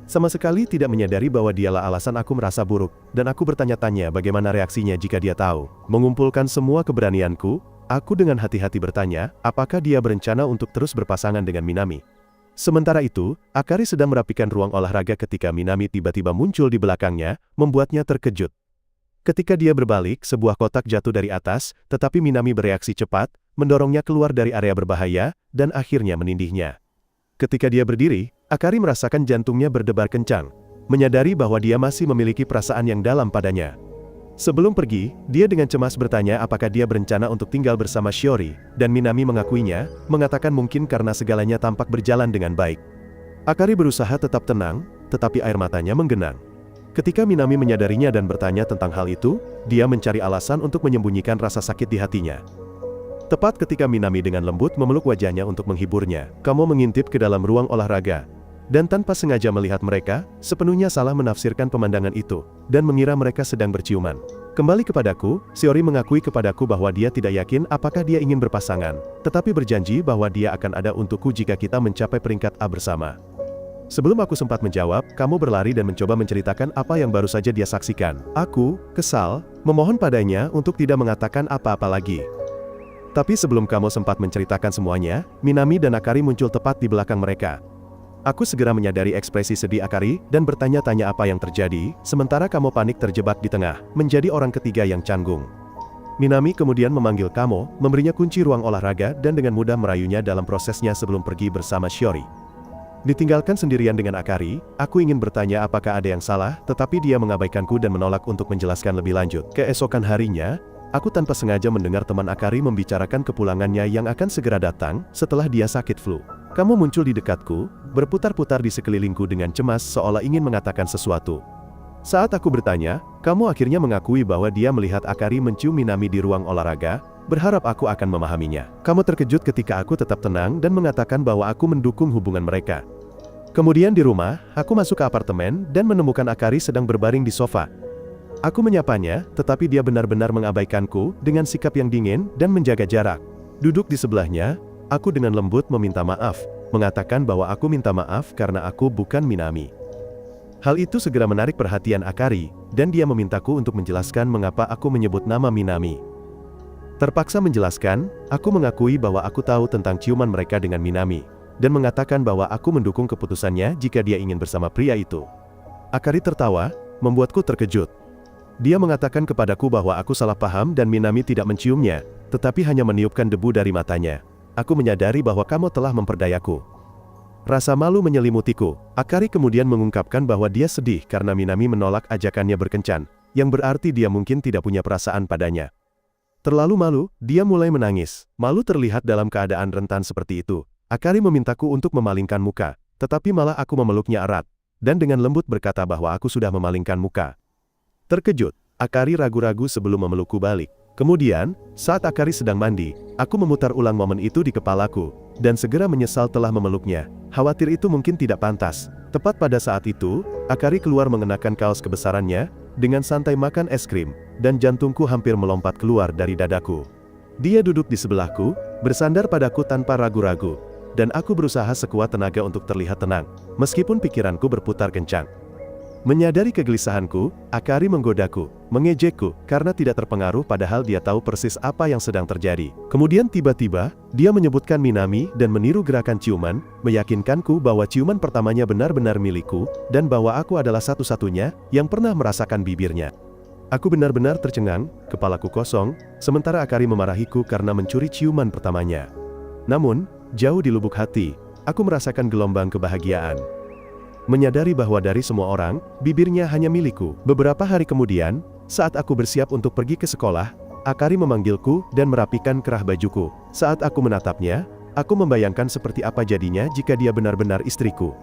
Sama sekali tidak menyadari bahwa dialah alasan aku merasa buruk, dan aku bertanya-tanya bagaimana reaksinya jika dia tahu. Mengumpulkan semua keberanianku, aku dengan hati-hati bertanya, apakah dia berencana untuk terus berpasangan dengan Minami. Sementara itu, Akari sedang merapikan ruang olahraga ketika Minami tiba-tiba muncul di belakangnya, membuatnya terkejut. Ketika dia berbalik, sebuah kotak jatuh dari atas, tetapi Minami bereaksi cepat, mendorongnya keluar dari area berbahaya, dan akhirnya menindihnya. Ketika dia berdiri, Akari merasakan jantungnya berdebar kencang, menyadari bahwa dia masih memiliki perasaan yang dalam padanya. Sebelum pergi, dia dengan cemas bertanya apakah dia berencana untuk tinggal bersama Shiori, dan Minami mengakuinya, mengatakan mungkin karena segalanya tampak berjalan dengan baik. Akari berusaha tetap tenang, tetapi air matanya menggenang. Ketika Minami menyadarinya dan bertanya tentang hal itu, dia mencari alasan untuk menyembunyikan rasa sakit di hatinya. Tepat ketika Minami dengan lembut memeluk wajahnya untuk menghiburnya, kamu mengintip ke dalam ruang olahraga. Dan tanpa sengaja melihat mereka, sepenuhnya salah menafsirkan pemandangan itu, dan mengira mereka sedang berciuman. Kembali kepadaku, Shiori mengakui kepadaku bahwa dia tidak yakin apakah dia ingin berpasangan, tetapi berjanji bahwa dia akan ada untukku jika kita mencapai peringkat A bersama. Sebelum aku sempat menjawab, kamu berlari dan mencoba menceritakan apa yang baru saja dia saksikan. Aku, kesal, memohon padanya untuk tidak mengatakan apa-apa lagi. Tapi sebelum kamu sempat menceritakan semuanya, Minami dan Akari muncul tepat di belakang mereka. Aku segera menyadari ekspresi sedih Akari, dan bertanya-tanya apa yang terjadi, sementara kamu panik terjebak di tengah, menjadi orang ketiga yang canggung. Minami kemudian memanggil kamu, memberinya kunci ruang olahraga dan dengan mudah merayunya dalam prosesnya sebelum pergi bersama Shiori. Ditinggalkan sendirian dengan Akari, aku ingin bertanya apakah ada yang salah, tetapi dia mengabaikanku dan menolak untuk menjelaskan lebih lanjut. Keesokan harinya, aku tanpa sengaja mendengar teman Akari membicarakan kepulangannya yang akan segera datang setelah dia sakit flu. Kamu muncul di dekatku, berputar-putar di sekelilingku dengan cemas seolah ingin mengatakan sesuatu. Saat aku bertanya, kamu akhirnya mengakui bahwa dia melihat Akari mencium Minami di ruang olahraga, berharap aku akan memahaminya. Kamu terkejut ketika aku tetap tenang dan mengatakan bahwa aku mendukung hubungan mereka. Kemudian di rumah, aku masuk ke apartemen dan menemukan Akari sedang berbaring di sofa. Aku menyapanya, tetapi dia benar-benar mengabaikanku dengan sikap yang dingin dan menjaga jarak. Duduk di sebelahnya, aku dengan lembut meminta maaf, mengatakan bahwa aku minta maaf karena aku bukan Minami. Hal itu segera menarik perhatian Akari, dan dia memintaku untuk menjelaskan mengapa aku menyebut nama Minami. Terpaksa menjelaskan, aku mengakui bahwa aku tahu tentang ciuman mereka dengan Minami, dan mengatakan bahwa aku mendukung keputusannya jika dia ingin bersama pria itu. Akari tertawa, membuatku terkejut. Dia mengatakan kepadaku bahwa aku salah paham dan Minami tidak menciumnya, tetapi hanya meniupkan debu dari matanya. Aku menyadari bahwa kamu telah memperdayaku. Rasa malu menyelimutiku. Akari kemudian mengungkapkan bahwa dia sedih karena Minami menolak ajakannya berkencan, yang berarti dia mungkin tidak punya perasaan padanya. Terlalu malu, dia mulai menangis. Malu terlihat dalam keadaan rentan seperti itu. Akari memintaku untuk memalingkan muka, tetapi malah aku memeluknya erat, dan dengan lembut berkata bahwa aku sudah memalingkan muka. Terkejut, Akari ragu-ragu sebelum memelukku balik. Kemudian, saat Akari sedang mandi, aku memutar ulang momen itu di kepalaku, dan segera menyesal telah memeluknya. Khawatir itu mungkin tidak pantas. Tepat pada saat itu, Akari keluar mengenakan kaos kebesarannya, dengan santai makan es krim, dan jantungku hampir melompat keluar dari dadaku. Dia duduk di sebelahku, bersandar padaku tanpa ragu-ragu, dan aku berusaha sekuat tenaga untuk terlihat tenang, meskipun pikiranku berputar kencang. Menyadari kegelisahanku, Akari menggodaku, mengejekku, karena tidak terpengaruh padahal dia tahu persis apa yang sedang terjadi. Kemudian tiba-tiba, dia menyebutkan Minami dan meniru gerakan ciuman, meyakinkanku bahwa ciuman pertamanya benar-benar milikku, dan bahwa aku adalah satu-satunya yang pernah merasakan bibirnya. Aku benar-benar tercengang, kepalaku kosong, sementara Akari memarahiku karena mencuri ciuman pertamanya. Namun, jauh di lubuk hati, aku merasakan gelombang kebahagiaan. Menyadari bahwa dari semua orang, bibirnya hanya milikku. Beberapa hari kemudian, saat aku bersiap untuk pergi ke sekolah, Akari memanggilku dan merapikan kerah bajuku. Saat aku menatapnya, aku membayangkan seperti apa jadinya jika dia benar-benar istriku.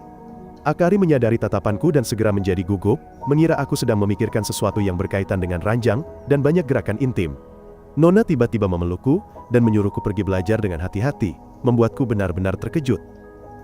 Akari menyadari tatapanku dan segera menjadi gugup, mengira aku sedang memikirkan sesuatu yang berkaitan dengan ranjang dan banyak gerakan intim. Nona tiba-tiba memelukku dan menyuruhku pergi belajar dengan hati-hati, membuatku benar-benar terkejut.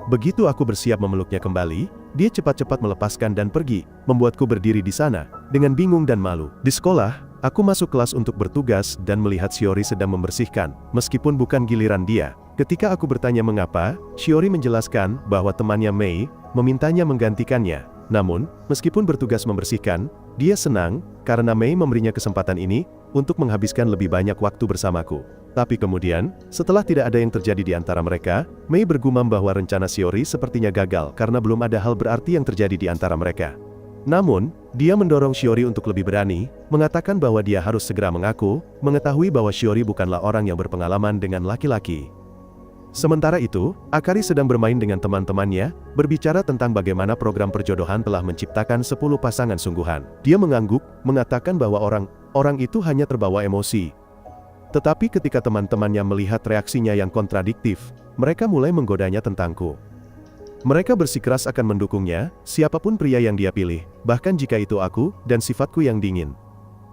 Begitu aku bersiap memeluknya kembali, dia cepat-cepat melepaskan dan pergi, membuatku berdiri di sana, dengan bingung dan malu. Di sekolah, aku masuk kelas untuk bertugas dan melihat Shiori sedang membersihkan, meskipun bukan giliran dia. Ketika aku bertanya mengapa, Shiori menjelaskan bahwa temannya Mei memintanya menggantikannya. Namun, meskipun bertugas membersihkan, dia senang karena Mei memberinya kesempatan ini untuk menghabiskan lebih banyak waktu bersamaku. Tapi kemudian, setelah tidak ada yang terjadi di antara mereka, Mei bergumam bahwa rencana Shiori sepertinya gagal karena belum ada hal berarti yang terjadi di antara mereka. Namun, dia mendorong Shiori untuk lebih berani, mengatakan bahwa dia harus segera mengaku, mengetahui bahwa Shiori bukanlah orang yang berpengalaman dengan laki-laki. Sementara itu, Akari sedang bermain dengan teman-temannya, berbicara tentang bagaimana program perjodohan telah menciptakan 10 pasangan sungguhan. Dia mengangguk, mengatakan bahwa orang itu hanya terbawa emosi. Tetapi ketika teman-temannya melihat reaksinya yang kontradiktif, mereka mulai menggodanya tentangku. Mereka bersikeras akan mendukungnya, siapapun pria yang dia pilih, bahkan jika itu aku, dan sifatku yang dingin.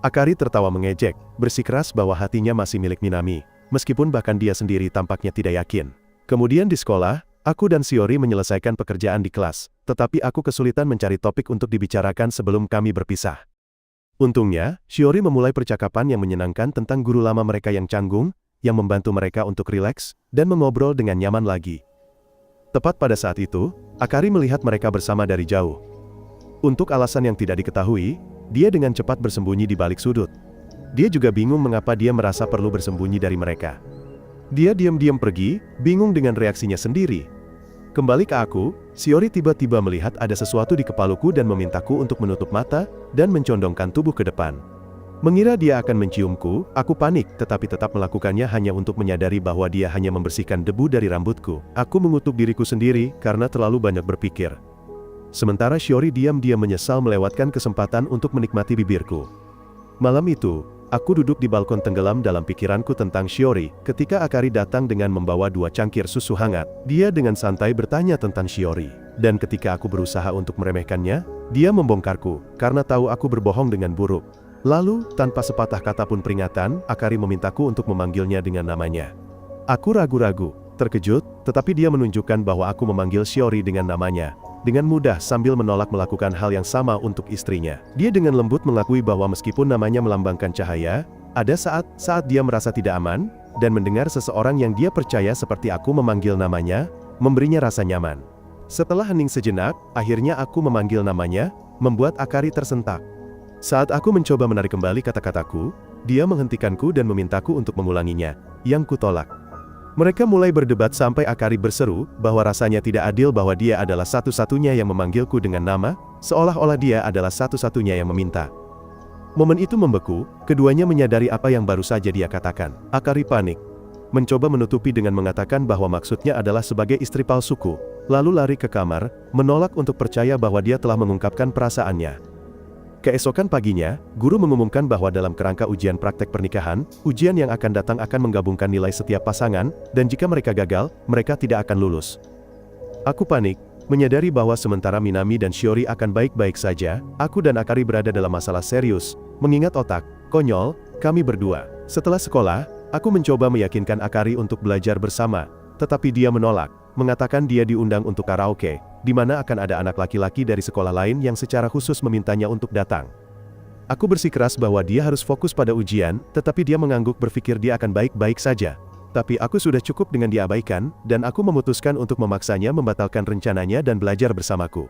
Akari tertawa mengejek, bersikeras bahwa hatinya masih milik Minami, meskipun bahkan dia sendiri tampaknya tidak yakin. Kemudian di sekolah, aku dan Shiori menyelesaikan pekerjaan di kelas, tetapi aku kesulitan mencari topik untuk dibicarakan sebelum kami berpisah. Untungnya, Shiori memulai percakapan yang menyenangkan tentang guru lama mereka yang canggung, yang membantu mereka untuk rileks, dan mengobrol dengan nyaman lagi. Tepat pada saat itu, Akari melihat mereka bersama dari jauh. Untuk alasan yang tidak diketahui, dia dengan cepat bersembunyi di balik sudut. Dia juga bingung mengapa dia merasa perlu bersembunyi dari mereka. Dia diam-diam pergi, bingung dengan reaksinya sendiri. Kembali ke aku, Shiori tiba-tiba melihat ada sesuatu di kepalaku dan memintaku untuk menutup mata dan mencondongkan tubuh ke depan. Mengira dia akan menciumku, aku panik tetapi tetap melakukannya hanya untuk menyadari bahwa dia hanya membersihkan debu dari rambutku. Aku mengutuk diriku sendiri karena terlalu banyak berpikir. Sementara Shiori diam-diam menyesal melewatkan kesempatan untuk menikmati bibirku. Malam itu, aku duduk di balkon tenggelam dalam pikiranku tentang Shiori, ketika Akari datang dengan membawa 2 cangkir susu hangat. Dia dengan santai bertanya tentang Shiori. Dan ketika aku berusaha untuk meremehkannya, dia membongkarku, karena tahu aku berbohong dengan buruk. Lalu, tanpa sepatah kata pun peringatan, Akari memintaku untuk memanggilnya dengan namanya. Aku ragu-ragu, terkejut, tetapi dia menunjukkan bahwa aku memanggil Shiori dengan namanya. dengan mudah sambil menolak melakukan hal yang sama untuk istrinya. Dia dengan lembut mengakui bahwa meskipun namanya melambangkan cahaya, ada saat dia merasa tidak aman, dan mendengar seseorang yang dia percaya seperti aku memanggil namanya, memberinya rasa nyaman. Setelah hening sejenak, akhirnya aku memanggil namanya, membuat Akari tersentak. Saat aku mencoba menarik kembali kata-kataku, dia menghentikanku dan memintaku untuk mengulanginya, yang kutolak. Mereka mulai berdebat sampai Akari berseru bahwa rasanya tidak adil bahwa dia adalah satu-satunya yang memanggilku dengan nama, seolah-olah dia adalah satu-satunya yang meminta. Momen itu membeku, keduanya menyadari apa yang baru saja dia katakan. Akari panik, mencoba menutupi dengan mengatakan bahwa maksudnya adalah sebagai istri palsuku, lalu lari ke kamar, menolak untuk percaya bahwa dia telah mengungkapkan perasaannya. Keesokan paginya, guru mengumumkan bahwa dalam kerangka ujian praktek pernikahan, ujian yang akan datang akan menggabungkan nilai setiap pasangan, dan jika mereka gagal, mereka tidak akan lulus. Aku panik, menyadari bahwa sementara Minami dan Shiori akan baik-baik saja, aku dan Akari berada dalam masalah serius, mengingat otak, konyol, kami berdua. Setelah sekolah, aku mencoba meyakinkan Akari untuk belajar bersama, tetapi dia menolak, mengatakan dia diundang untuk karaoke, di mana akan ada anak laki-laki dari sekolah lain yang secara khusus memintanya untuk datang. Aku bersikeras bahwa dia harus fokus pada ujian, tetapi dia mengangguk berpikir dia akan baik-baik saja. Tapi aku sudah cukup dengan diabaikan, dan aku memutuskan untuk memaksanya membatalkan rencananya dan belajar bersamaku.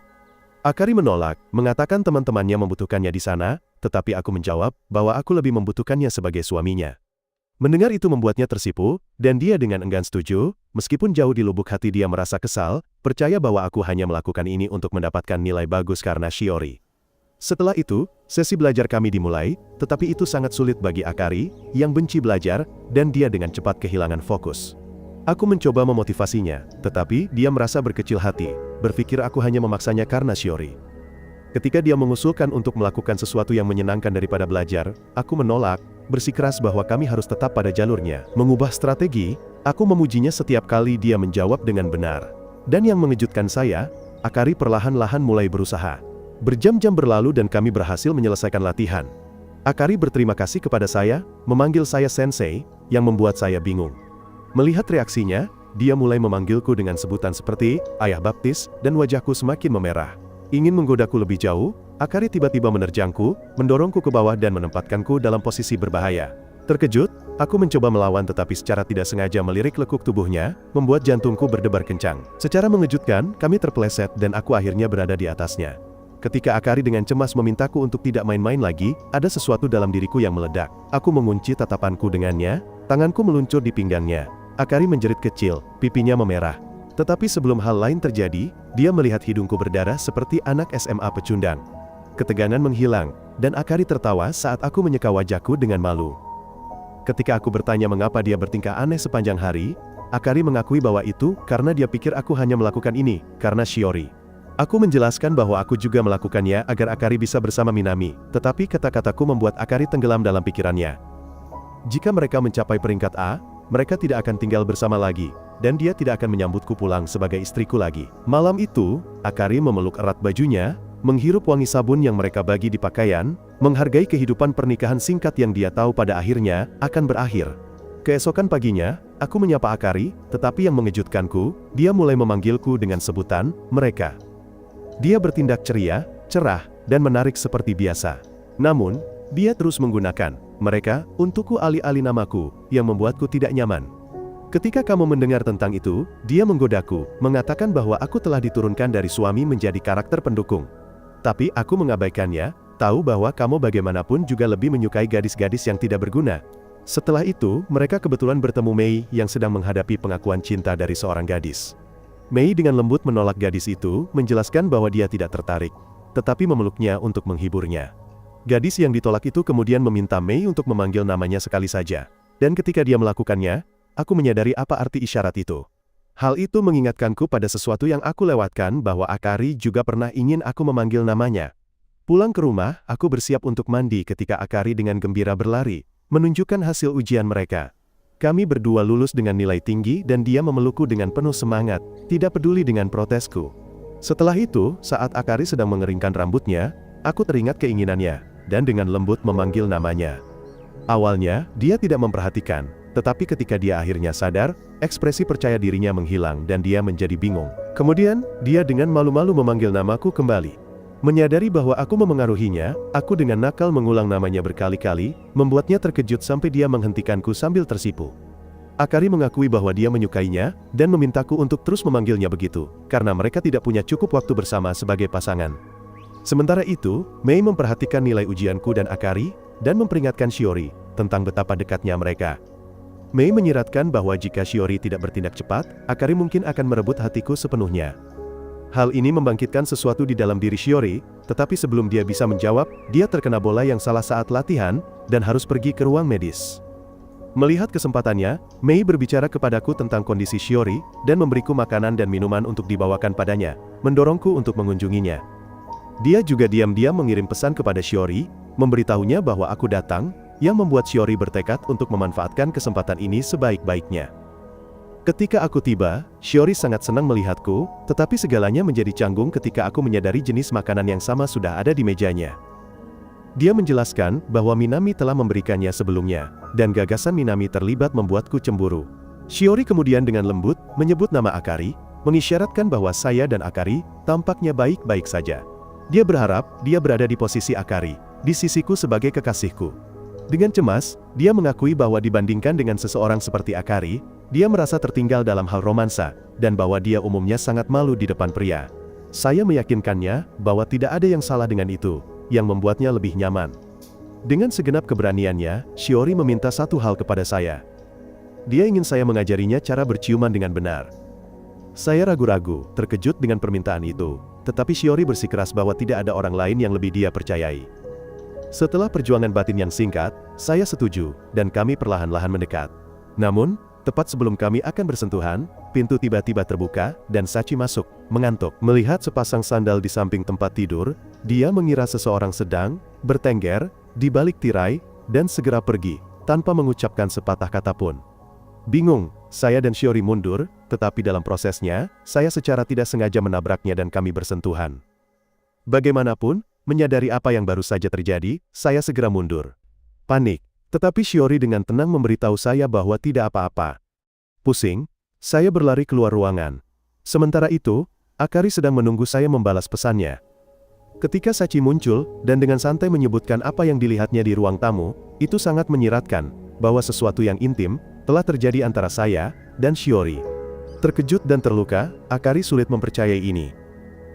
Akari menolak, mengatakan teman-temannya membutuhkannya di sana, tetapi aku menjawab bahwa aku lebih membutuhkannya sebagai suaminya. Mendengar itu membuatnya tersipu, dan dia dengan enggan setuju, meskipun jauh di lubuk hati dia merasa kesal, percaya bahwa aku hanya melakukan ini untuk mendapatkan nilai bagus karena Shiori. Setelah itu, sesi belajar kami dimulai, tetapi itu sangat sulit bagi Akari, yang benci belajar, dan dia dengan cepat kehilangan fokus. Aku mencoba memotivasinya, tetapi dia merasa berkecil hati, berpikir aku hanya memaksanya karena Shiori. Ketika dia mengusulkan untuk melakukan sesuatu yang menyenangkan daripada belajar, aku menolak, bersikeras bahwa kami harus tetap pada jalurnya. Mengubah strategi, aku memujinya setiap kali dia menjawab dengan benar. Dan yang mengejutkan saya, Akari perlahan-lahan mulai berusaha. Berjam-jam berlalu dan kami berhasil menyelesaikan latihan. Akari berterima kasih kepada saya, memanggil saya sensei, yang membuat saya bingung. Melihat reaksinya, dia mulai memanggilku dengan sebutan seperti ayah baptis, dan wajahku semakin memerah. Ingin menggodaku lebih jauh, Akari tiba-tiba menerjangku, mendorongku ke bawah dan menempatkanku dalam posisi berbahaya. Terkejut, aku mencoba melawan tetapi secara tidak sengaja melirik lekuk tubuhnya, membuat jantungku berdebar kencang. Secara mengejutkan, kami terpeleset dan aku akhirnya berada di atasnya. Ketika Akari dengan cemas memintaku untuk tidak main-main lagi, ada sesuatu dalam diriku yang meledak. Aku mengunci tatapanku dengannya, tanganku meluncur di pinggangnya. Akari menjerit kecil, pipinya memerah. Tetapi sebelum hal lain terjadi, dia melihat hidungku berdarah seperti anak SMA pecundang. Ketegangan menghilang, dan Akari tertawa saat aku menyeka wajahku dengan malu. Ketika aku bertanya mengapa dia bertingkah aneh sepanjang hari, Akari mengakui bahwa itu karena dia pikir aku hanya melakukan ini karena Shiori. Aku menjelaskan bahwa aku juga melakukannya agar Akari bisa bersama Minami, tetapi kata-kataku membuat Akari tenggelam dalam pikirannya. Jika mereka mencapai peringkat A, mereka tidak akan tinggal bersama lagi, dan dia tidak akan menyambutku pulang sebagai istriku lagi. Malam itu, Akari memeluk erat bajunya, menghirup wangi sabun yang mereka bagi di pakaian, menghargai kehidupan pernikahan singkat yang dia tahu pada akhirnya akan berakhir. Keesokan paginya, aku menyapa Akari, tetapi yang mengejutkanku, dia mulai memanggilku dengan sebutan mereka. Dia bertindak ceria, cerah, dan menarik seperti biasa. Namun, dia terus menggunakan mereka untukku alih-alih namaku, yang membuatku tidak nyaman. Ketika kamu mendengar tentang itu, dia menggodaku, mengatakan bahwa aku telah diturunkan dari suami menjadi karakter pendukung. Tapi aku mengabaikannya, tahu bahwa kamu bagaimanapun juga lebih menyukai gadis-gadis yang tidak berguna. Setelah itu, mereka kebetulan bertemu Mei yang sedang menghadapi pengakuan cinta dari seorang gadis. Mei dengan lembut menolak gadis itu, menjelaskan bahwa dia tidak tertarik, tetapi memeluknya untuk menghiburnya. Gadis yang ditolak itu kemudian meminta Mei untuk memanggil namanya sekali saja. Dan ketika dia melakukannya, aku menyadari apa arti isyarat itu. Hal itu mengingatkanku pada sesuatu yang aku lewatkan bahwa Akari juga pernah ingin aku memanggil namanya. Pulang ke rumah, aku bersiap untuk mandi ketika Akari dengan gembira berlari, menunjukkan hasil ujian mereka. Kami berdua lulus dengan nilai tinggi dan dia memelukku dengan penuh semangat, tidak peduli dengan protesku. Setelah itu, saat Akari sedang mengeringkan rambutnya, aku teringat keinginannya, dan dengan lembut memanggil namanya. Awalnya, dia tidak memperhatikan, Tetapi ketika dia akhirnya sadar, ekspresi percaya dirinya menghilang dan dia menjadi bingung. Kemudian, dia dengan malu-malu memanggil namaku kembali. Menyadari bahwa aku memengaruhinya, aku dengan nakal mengulang namanya berkali-kali, membuatnya terkejut sampai dia menghentikanku sambil tersipu. Akari mengakui bahwa dia menyukainya, dan memintaku untuk terus memanggilnya begitu, karena mereka tidak punya cukup waktu bersama sebagai pasangan. Sementara itu, Mei memperhatikan nilai ujianku dan Akari, dan memperingatkan Shiori, tentang betapa dekatnya mereka. Mei menyiratkan bahwa jika Shiori tidak bertindak cepat, Akari mungkin akan merebut hatiku sepenuhnya. Hal ini membangkitkan sesuatu di dalam diri Shiori, tetapi sebelum dia bisa menjawab, dia terkena bola yang salah saat latihan, dan harus pergi ke ruang medis. Melihat kesempatannya, Mei berbicara kepadaku tentang kondisi Shiori, dan memberiku makanan dan minuman untuk dibawakan padanya, mendorongku untuk mengunjunginya. Dia juga diam-diam mengirim pesan kepada Shiori, memberitahunya bahwa aku datang, yang membuat Shiori bertekad untuk memanfaatkan kesempatan ini sebaik-baiknya. Ketika aku tiba, Shiori sangat senang melihatku, tetapi segalanya menjadi canggung ketika aku menyadari jenis makanan yang sama sudah ada di mejanya. Dia menjelaskan bahwa Minami telah memberikannya sebelumnya, dan gagasan Minami terlibat membuatku cemburu. Shiori kemudian dengan lembut menyebut nama Akari, mengisyaratkan bahwa saya dan Akari tampaknya baik-baik saja. Dia berharap dia berada di posisi Akari, di sisiku sebagai kekasihku. Dengan cemas, dia mengakui bahwa dibandingkan dengan seseorang seperti Akari, dia merasa tertinggal dalam hal romansa, dan bahwa dia umumnya sangat malu di depan pria. Saya meyakinkannya bahwa tidak ada yang salah dengan itu, yang membuatnya lebih nyaman. Dengan segenap keberaniannya, Shiori meminta satu hal kepada saya. Dia ingin saya mengajarinya cara berciuman dengan benar. Saya ragu-ragu, terkejut dengan permintaan itu, tetapi Shiori bersikeras bahwa tidak ada orang lain yang lebih dia percayai. Setelah perjuangan batin yang singkat, saya setuju, dan kami perlahan-lahan mendekat. Namun, tepat sebelum kami akan bersentuhan, pintu tiba-tiba terbuka, dan Sachi masuk, mengantuk. Melihat sepasang sandal di samping tempat tidur, dia mengira seseorang sedang bertengger di balik tirai, dan segera pergi, tanpa mengucapkan sepatah kata pun. Bingung, saya dan Shiori mundur, tetapi dalam prosesnya, saya secara tidak sengaja menabraknya dan kami bersentuhan. Bagaimanapun, menyadari apa yang baru saja terjadi, saya segera mundur. Panik, tetapi Shiori dengan tenang memberitahu saya bahwa tidak apa-apa. Pusing, saya berlari keluar ruangan. Sementara itu, Akari sedang menunggu saya membalas pesannya. Ketika Sachi muncul, dan dengan santai menyebutkan apa yang dilihatnya di ruang tamu, itu sangat menyiratkan, bahwa sesuatu yang intim, telah terjadi antara saya, dan Shiori. Terkejut dan terluka, Akari sulit mempercayai ini.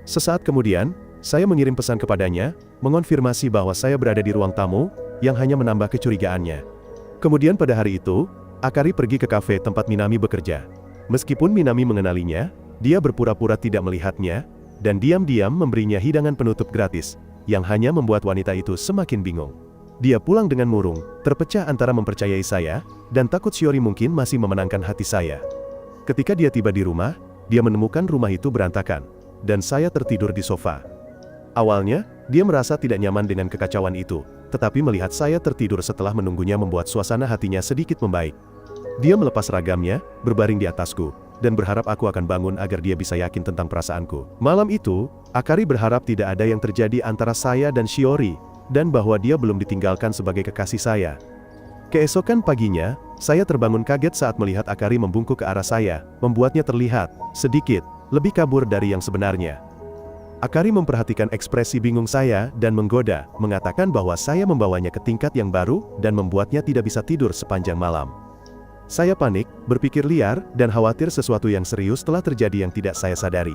Sesaat kemudian, saya mengirim pesan kepadanya, mengonfirmasi bahwa saya berada di ruang tamu, yang hanya menambah kecurigaannya. Kemudian pada hari itu, Akari pergi ke kafe tempat Minami bekerja. Meskipun Minami mengenalinya, dia berpura-pura tidak melihatnya, dan diam-diam memberinya hidangan penutup gratis, yang hanya membuat wanita itu semakin bingung. Dia pulang dengan murung, terpecah antara mempercayai saya, dan takut Shiori mungkin masih memenangkan hati saya. Ketika dia tiba di rumah, dia menemukan rumah itu berantakan, dan saya tertidur di sofa. Awalnya, dia merasa tidak nyaman dengan kekacauan itu, tetapi melihat saya tertidur setelah menunggunya membuat suasana hatinya sedikit membaik. Dia melepas ragamnya, berbaring di atasku, dan berharap aku akan bangun agar dia bisa yakin tentang perasaanku. Malam itu, Akari berharap tidak ada yang terjadi antara saya dan Shiori, dan bahwa dia belum ditinggalkan sebagai kekasih saya. Keesokan paginya, saya terbangun kaget saat melihat Akari membungkuk ke arah saya, membuatnya terlihat sedikit lebih kabur dari yang sebenarnya. Akari memperhatikan ekspresi bingung saya dan menggoda, mengatakan bahwa saya membawanya ke tingkat yang baru dan membuatnya tidak bisa tidur sepanjang malam. Saya panik, berpikir liar, dan khawatir sesuatu yang serius telah terjadi yang tidak saya sadari.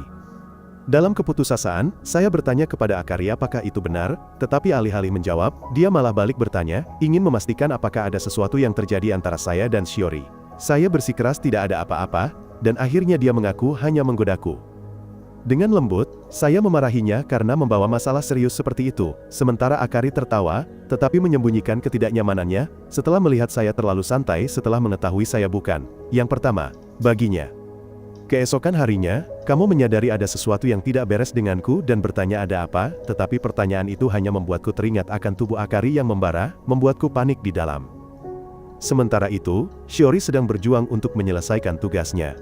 Dalam keputusasaan, saya bertanya kepada Akari apakah itu benar, tetapi alih-alih menjawab, dia malah balik bertanya, ingin memastikan apakah ada sesuatu yang terjadi antara saya dan Shiori. Saya bersikeras tidak ada apa-apa, dan akhirnya dia mengaku hanya menggodaku. Dengan lembut, saya memarahinya karena membawa masalah serius seperti itu, sementara Akari tertawa, tetapi menyembunyikan ketidaknyamanannya, setelah melihat saya terlalu santai setelah mengetahui saya bukan yang pertama baginya. Keesokan harinya, kamu menyadari ada sesuatu yang tidak beres denganku dan bertanya ada apa, tetapi pertanyaan itu hanya membuatku teringat akan tubuh Akari yang membara, membuatku panik di dalam. Sementara itu, Shiori sedang berjuang untuk menyelesaikan tugasnya.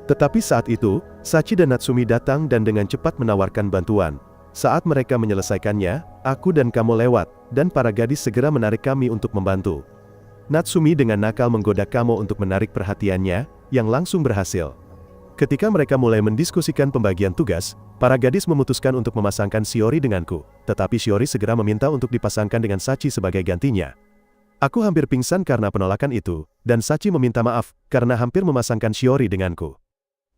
Tetapi saat itu, Sachi dan Natsumi datang dan dengan cepat menawarkan bantuan. Saat mereka menyelesaikannya, aku dan kamu lewat, dan para gadis segera menarik kami untuk membantu. Natsumi dengan nakal menggoda Kamo untuk menarik perhatiannya, yang langsung berhasil. Ketika mereka mulai mendiskusikan pembagian tugas, para gadis memutuskan untuk memasangkan Shiori denganku, tetapi Shiori segera meminta untuk dipasangkan dengan Sachi sebagai gantinya. Aku hampir pingsan karena penolakan itu, dan Sachi meminta maaf karena hampir memasangkan Shiori denganku.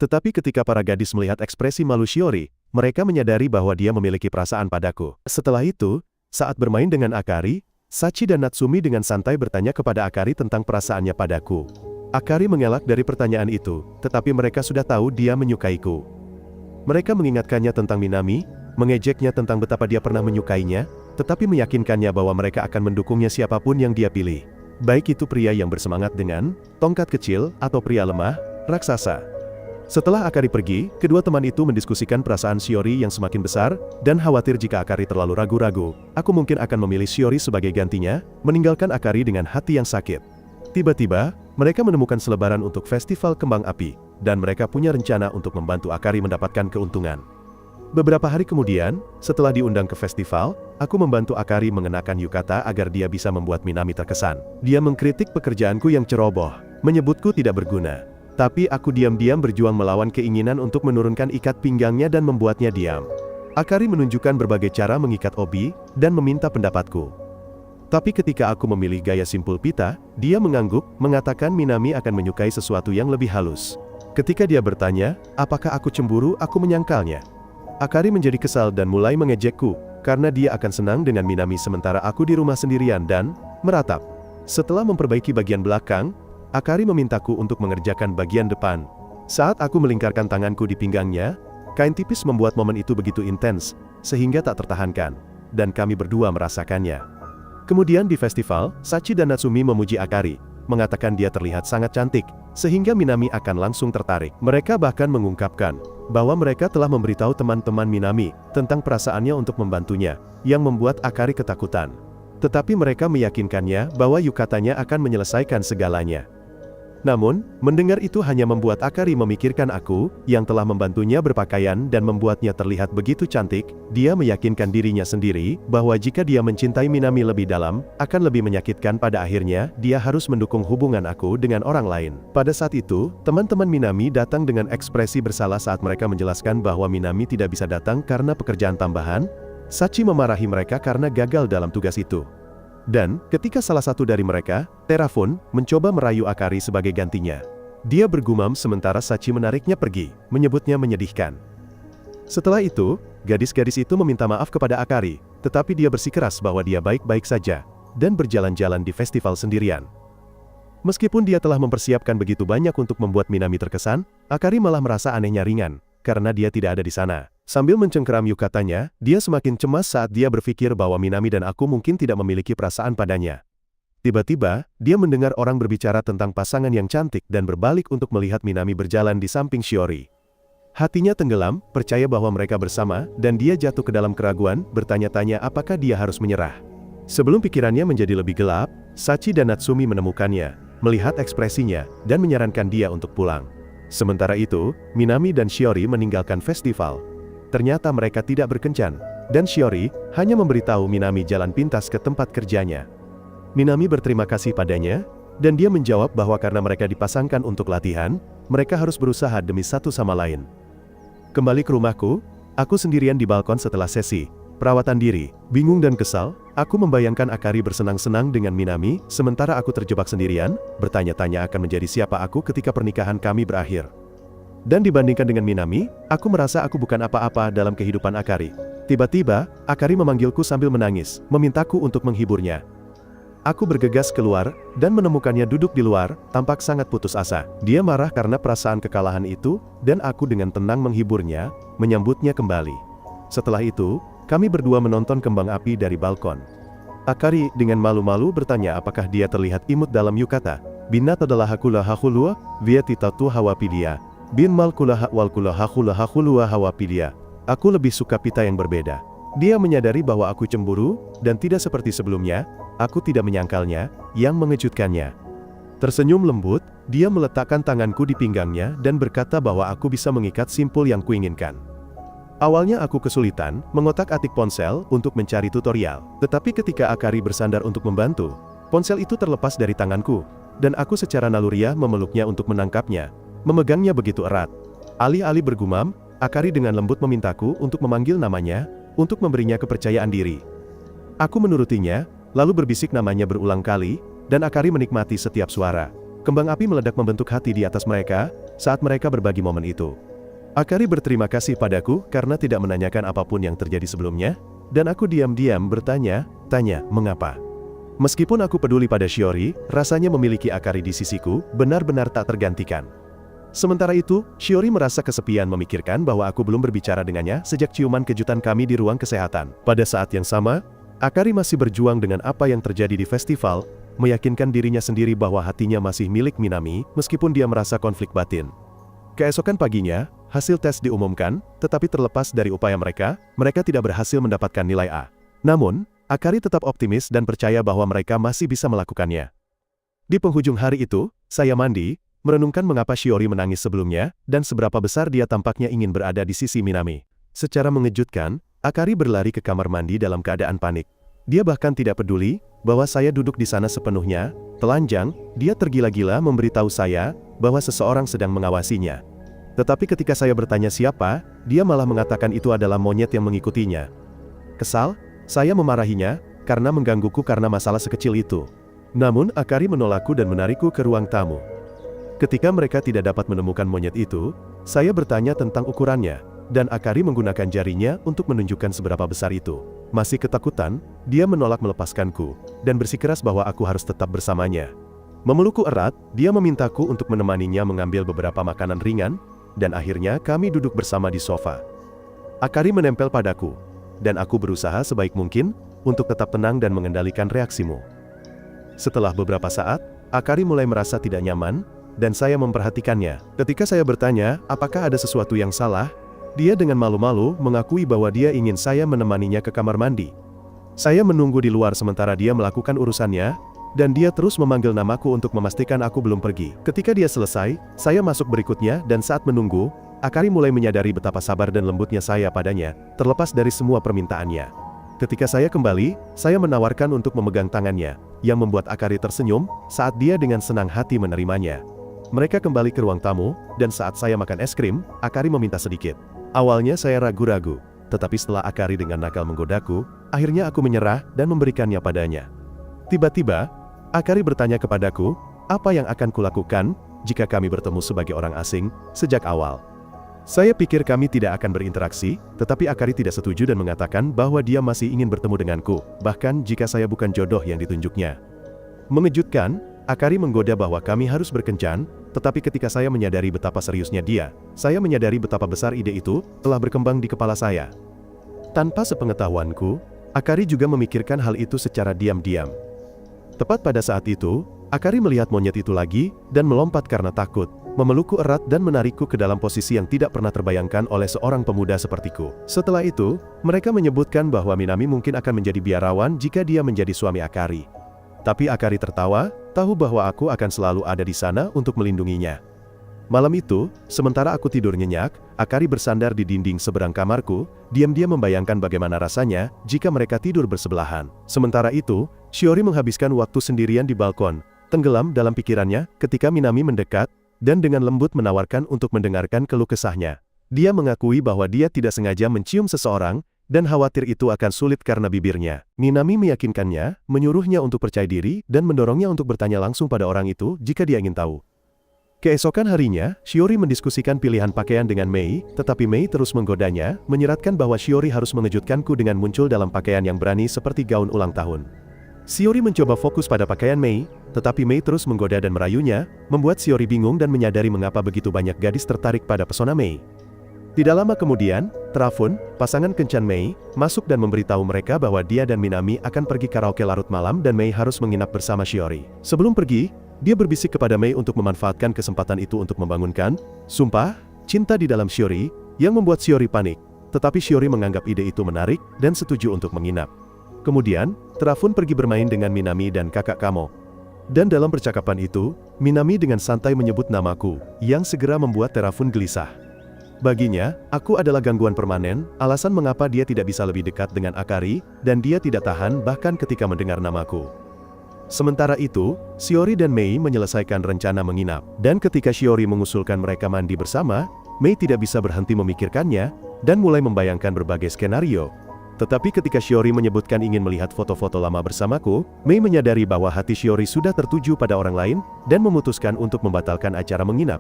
Tetapi ketika para gadis melihat ekspresi malu Shiori, mereka menyadari bahwa dia memiliki perasaan padaku. Setelah itu, saat bermain dengan Akari, Sachi dan Natsumi dengan santai bertanya kepada Akari tentang perasaannya padaku. Akari mengelak dari pertanyaan itu, tetapi mereka sudah tahu dia menyukaiku. Mereka mengingatkannya tentang Minami, mengejeknya tentang betapa dia pernah menyukainya, tetapi meyakinkannya bahwa mereka akan mendukungnya siapapun yang dia pilih. Baik itu pria yang bersemangat dengan tongkat kecil, atau pria lemah, raksasa. Setelah Akari pergi, kedua teman itu mendiskusikan perasaan Shiori yang semakin besar, dan khawatir jika Akari terlalu ragu-ragu, aku mungkin akan memilih Shiori sebagai gantinya, meninggalkan Akari dengan hati yang sakit. Tiba-tiba, mereka menemukan selebaran untuk festival kembang api, dan mereka punya rencana untuk membantu Akari mendapatkan keuntungan. Beberapa hari kemudian, setelah diundang ke festival, aku membantu Akari mengenakan yukata agar dia bisa membuat Minami terkesan. Dia mengkritik pekerjaanku yang ceroboh, menyebutku tidak berguna. Tapi aku diam-diam berjuang melawan keinginan untuk menurunkan ikat pinggangnya dan membuatnya diam. Akari menunjukkan berbagai cara mengikat obi, dan meminta pendapatku. Tapi ketika aku memilih gaya simpul pita, dia mengangguk, mengatakan Minami akan menyukai sesuatu yang lebih halus. Ketika dia bertanya, apakah aku cemburu, aku menyangkalnya. Akari menjadi kesal dan mulai mengejekku, karena dia akan senang dengan Minami sementara aku di rumah sendirian dan meratap. Setelah memperbaiki bagian belakang, Akari memintaku untuk mengerjakan bagian depan. Saat aku melingkarkan tanganku di pinggangnya, kain tipis membuat momen itu begitu intens, sehingga tak tertahankan, dan kami berdua merasakannya. Kemudian di festival, Sachi dan Natsumi memuji Akari, mengatakan dia terlihat sangat cantik, sehingga Minami akan langsung tertarik. Mereka bahkan mengungkapkan bahwa mereka telah memberitahu teman-teman Minami tentang perasaannya untuk membantunya, yang membuat Akari ketakutan. Tetapi mereka meyakinkannya bahwa yukatanya akan menyelesaikan segalanya. Namun, mendengar itu hanya membuat Akari memikirkan aku, yang telah membantunya berpakaian dan membuatnya terlihat begitu cantik. Dia meyakinkan dirinya sendiri, bahwa jika dia mencintai Minami lebih dalam, akan lebih menyakitkan pada akhirnya, dia harus mendukung hubungan aku dengan orang lain. Pada saat itu, teman-teman Minami datang dengan ekspresi bersalah saat mereka menjelaskan bahwa Minami tidak bisa datang karena pekerjaan tambahan. Sachi memarahi mereka karena gagal dalam tugas itu. Dan, ketika salah satu dari mereka, Terafun, mencoba merayu Akari sebagai gantinya. Dia bergumam sementara Sachi menariknya pergi, menyebutnya menyedihkan. Setelah itu, gadis-gadis itu meminta maaf kepada Akari, tetapi dia bersikeras bahwa dia baik-baik saja, dan berjalan-jalan di festival sendirian. Meskipun dia telah mempersiapkan begitu banyak untuk membuat Minami terkesan, Akari malah merasa anehnya ringan, karena dia tidak ada di sana. Sambil mencengkeram yukatanya, dia semakin cemas saat dia berpikir bahwa Minami dan aku mungkin tidak memiliki perasaan padanya. Tiba-tiba, dia mendengar orang berbicara tentang pasangan yang cantik dan berbalik untuk melihat Minami berjalan di samping Shiori. Hatinya tenggelam, percaya bahwa mereka bersama, dan dia jatuh ke dalam keraguan, bertanya-tanya apakah dia harus menyerah. Sebelum pikirannya menjadi lebih gelap, Sachi dan Natsumi menemukannya, melihat ekspresinya, dan menyarankan dia untuk pulang. Sementara itu, Minami dan Shiori meninggalkan festival. Ternyata mereka tidak berkencan, dan Shiori hanya memberitahu Minami jalan pintas ke tempat kerjanya. Minami berterima kasih padanya, dan dia menjawab bahwa karena mereka dipasangkan untuk latihan, mereka harus berusaha demi satu sama lain. Kembali ke rumahku, aku sendirian di balkon setelah sesi perawatan diri. Bingung dan kesal, aku membayangkan Akari bersenang-senang dengan Minami, sementara aku terjebak sendirian, bertanya-tanya akan menjadi siapa aku ketika pernikahan kami berakhir. Dan dibandingkan dengan Minami, aku merasa aku bukan apa-apa dalam kehidupan Akari. Tiba-tiba, Akari memanggilku sambil menangis, memintaku untuk menghiburnya. Aku bergegas keluar, dan menemukannya duduk di luar, tampak sangat putus asa. Dia marah karena perasaan kekalahan itu, dan aku dengan tenang menghiburnya, menyambutnya kembali. Setelah itu, kami berdua menonton kembang api dari balkon. Akari dengan malu-malu bertanya apakah dia terlihat imut dalam yukata. Binat adalah hakula hakulua, via titatu hawapidia. Bin mal kulaha wal kulaha kulaha kulua hawapidia. Aku lebih suka pita yang berbeda. Dia menyadari bahwa aku cemburu, dan tidak seperti sebelumnya, aku tidak menyangkalnya, yang mengejutkannya. Tersenyum lembut, dia meletakkan tanganku di pinggangnya dan berkata bahwa aku bisa mengikat simpul yang kuinginkan. Awalnya aku kesulitan mengotak-atik ponsel untuk mencari tutorial, tetapi ketika Akari bersandar untuk membantu, Ponsel itu terlepas dari tanganku, dan aku secara naluriah memeluknya untuk menangkapnya, memegangnya begitu erat. Alih-alih bergumam, Akari dengan lembut memintaku untuk memanggil namanya, untuk memberinya kepercayaan diri. Aku menurutinya, lalu berbisik namanya berulang kali, dan Akari menikmati setiap suara. Kembang api meledak membentuk hati di atas mereka, saat mereka berbagi momen itu. Akari berterima kasih padaku karena tidak menanyakan apapun yang terjadi sebelumnya, dan aku diam-diam bertanya, mengapa? Meskipun aku peduli pada Shiori, rasanya memiliki Akari di sisiku, benar-benar tak tergantikan. Sementara itu, Shiori merasa kesepian memikirkan bahwa aku belum berbicara dengannya sejak ciuman kejutan kami di ruang kesehatan. Pada saat yang sama, Akari masih berjuang dengan apa yang terjadi di festival, meyakinkan dirinya sendiri bahwa hatinya masih milik Minami, meskipun dia merasa konflik batin. Keesokan paginya, hasil tes diumumkan, tetapi terlepas dari upaya mereka tidak berhasil mendapatkan nilai A. Namun, Akari tetap optimis dan percaya bahwa mereka masih bisa melakukannya. Di penghujung hari itu, saya mandi, merenungkan mengapa Shiori menangis sebelumnya, dan seberapa besar dia tampaknya ingin berada di sisi Minami. Secara mengejutkan, Akari berlari ke kamar mandi dalam keadaan panik. Dia bahkan tidak peduli bahwa saya duduk di sana sepenuhnya, telanjang. Dia tergila-gila memberitahu saya bahwa seseorang sedang mengawasinya. Tetapi ketika saya bertanya siapa, dia malah mengatakan itu adalah monyet yang mengikutinya. Kesal, saya memarahinya, karena menggangguku karena masalah sekecil itu. Namun Akari menolakku dan menarikku ke ruang tamu. Ketika mereka tidak dapat menemukan monyet itu, saya bertanya tentang ukurannya, dan Akari menggunakan jarinya untuk menunjukkan seberapa besar itu. Masih ketakutan, dia menolak melepaskanku, dan bersikeras bahwa aku harus tetap bersamanya. Memelukku erat, dia memintaku untuk menemaninya mengambil beberapa makanan ringan, dan akhirnya kami duduk bersama di sofa. Akari menempel padaku, dan aku berusaha sebaik mungkin untuk tetap tenang dan mengendalikan reaksimu. Setelah beberapa saat, Akari mulai merasa tidak nyaman, dan saya memperhatikannya. Ketika saya bertanya, apakah ada sesuatu yang salah, dia dengan malu-malu mengakui bahwa dia ingin saya menemaninya ke kamar mandi. Saya menunggu di luar sementara dia melakukan urusannya, dan dia terus memanggil namaku untuk memastikan aku belum pergi. Ketika dia selesai, saya masuk berikutnya, dan saat menunggu, Akari mulai menyadari betapa sabar dan lembutnya saya padanya, terlepas dari semua permintaannya. Ketika saya kembali, saya menawarkan untuk memegang tangannya, yang membuat Akari tersenyum, saat dia dengan senang hati menerimanya. Mereka kembali ke ruang tamu, dan saat saya makan es krim, Akari meminta sedikit. Awalnya saya ragu-ragu, tetapi setelah Akari dengan nakal menggodaku, akhirnya aku menyerah dan memberikannya padanya. Tiba-tiba, Akari bertanya kepadaku, apa yang akan kulakukan jika kami bertemu sebagai orang asing sejak awal. Saya pikir kami tidak akan berinteraksi, tetapi Akari tidak setuju dan mengatakan bahwa dia masih ingin bertemu denganku, bahkan jika saya bukan jodoh yang ditunjuknya. Mengejutkan, Akari menggoda bahwa kami harus berkencan, tetapi ketika saya menyadari betapa seriusnya dia, saya menyadari betapa besar ide itu telah berkembang di kepala saya. Tanpa sepengetahuanku, Akari juga memikirkan hal itu secara diam-diam. Tepat pada saat itu, Akari melihat monyet itu lagi, dan melompat karena takut, memelukku erat dan menarikku ke dalam posisi yang tidak pernah terbayangkan oleh seorang pemuda sepertiku. Setelah itu, mereka menyebutkan bahwa Minami mungkin akan menjadi biarawan jika dia menjadi suami Akari. Tapi Akari tertawa, tahu bahwa aku akan selalu ada di sana untuk melindunginya. Malam itu, sementara aku tidur nyenyak, Akari bersandar di dinding seberang kamarku, diam-diam membayangkan bagaimana rasanya jika mereka tidur bersebelahan. Sementara itu, Shiori menghabiskan waktu sendirian di balkon, tenggelam dalam pikirannya ketika Minami mendekat, dan dengan lembut menawarkan untuk mendengarkan keluh kesahnya. Dia mengakui bahwa dia tidak sengaja mencium seseorang, dan khawatir itu akan sulit karena bibirnya. Minami meyakinkannya, menyuruhnya untuk percaya diri, dan mendorongnya untuk bertanya langsung pada orang itu jika dia ingin tahu. Keesokan harinya, Shiori mendiskusikan pilihan pakaian dengan Mei, tetapi Mei terus menggodanya, menyeratkan bahwa Shiori harus mengejutkanku dengan muncul dalam pakaian yang berani seperti gaun ulang tahun. Shiori mencoba fokus pada pakaian Mei, tetapi Mei terus menggoda dan merayunya, membuat Shiori bingung dan menyadari mengapa begitu banyak gadis tertarik pada pesona Mei. Tidak lama kemudian, Trafun, pasangan kencan Mei, masuk dan memberitahu mereka bahwa dia dan Minami akan pergi karaoke larut malam dan Mei harus menginap bersama Shiori. Sebelum pergi, dia berbisik kepada Mei untuk memanfaatkan kesempatan itu untuk membangunkan sumpah cinta di dalam Shiori, yang membuat Shiori panik. Tetapi Shiori menganggap ide itu menarik dan setuju untuk menginap. Kemudian, Trafun pergi bermain dengan Minami dan kakak Kamo. Dan dalam percakapan itu, Minami dengan santai menyebut namaku, yang segera membuat Trafun gelisah. Baginya, aku adalah gangguan permanen, alasan mengapa dia tidak bisa lebih dekat dengan Akari, dan dia tidak tahan bahkan ketika mendengar namaku. Sementara itu, Shiori dan Mei menyelesaikan rencana menginap. Dan ketika Shiori mengusulkan mereka mandi bersama, Mei tidak bisa berhenti memikirkannya, dan mulai membayangkan berbagai skenario. Tetapi ketika Shiori menyebutkan ingin melihat foto-foto lama bersamaku, Mei menyadari bahwa hati Shiori sudah tertuju pada orang lain, dan memutuskan untuk membatalkan acara menginap.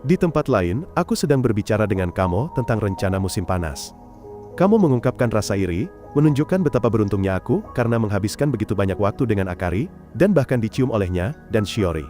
Di tempat lain, aku sedang berbicara dengan Kamo tentang rencana musim panas. Kamo mengungkapkan rasa iri, menunjukkan betapa beruntungnya aku karena menghabiskan begitu banyak waktu dengan Akari, dan bahkan dicium olehnya dan Shiori.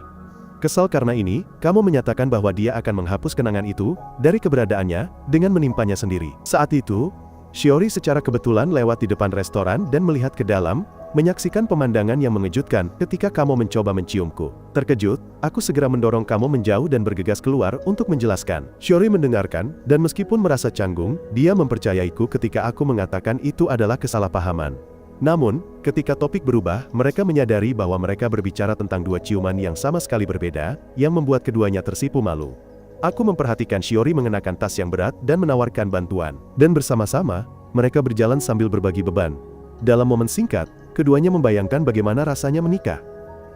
Kesal karena ini, Kamo menyatakan bahwa dia akan menghapus kenangan itu dari keberadaannya dengan menimpanya sendiri. Saat itu, Shiori secara kebetulan lewat di depan restoran dan melihat ke dalam, menyaksikan pemandangan yang mengejutkan ketika Kamo mencoba menciumku. Terkejut, aku segera mendorong Kamo menjauh dan bergegas keluar untuk menjelaskan. Shiori mendengarkan, dan meskipun merasa canggung, dia mempercayaiku ketika aku mengatakan itu adalah kesalahpahaman. Namun, ketika topik berubah, mereka menyadari bahwa mereka berbicara tentang dua ciuman yang sama sekali berbeda, yang membuat keduanya tersipu malu. Aku memperhatikan Shiori mengenakan tas yang berat dan menawarkan bantuan. Dan bersama-sama, mereka berjalan sambil berbagi beban. Dalam momen singkat, keduanya membayangkan bagaimana rasanya menikah.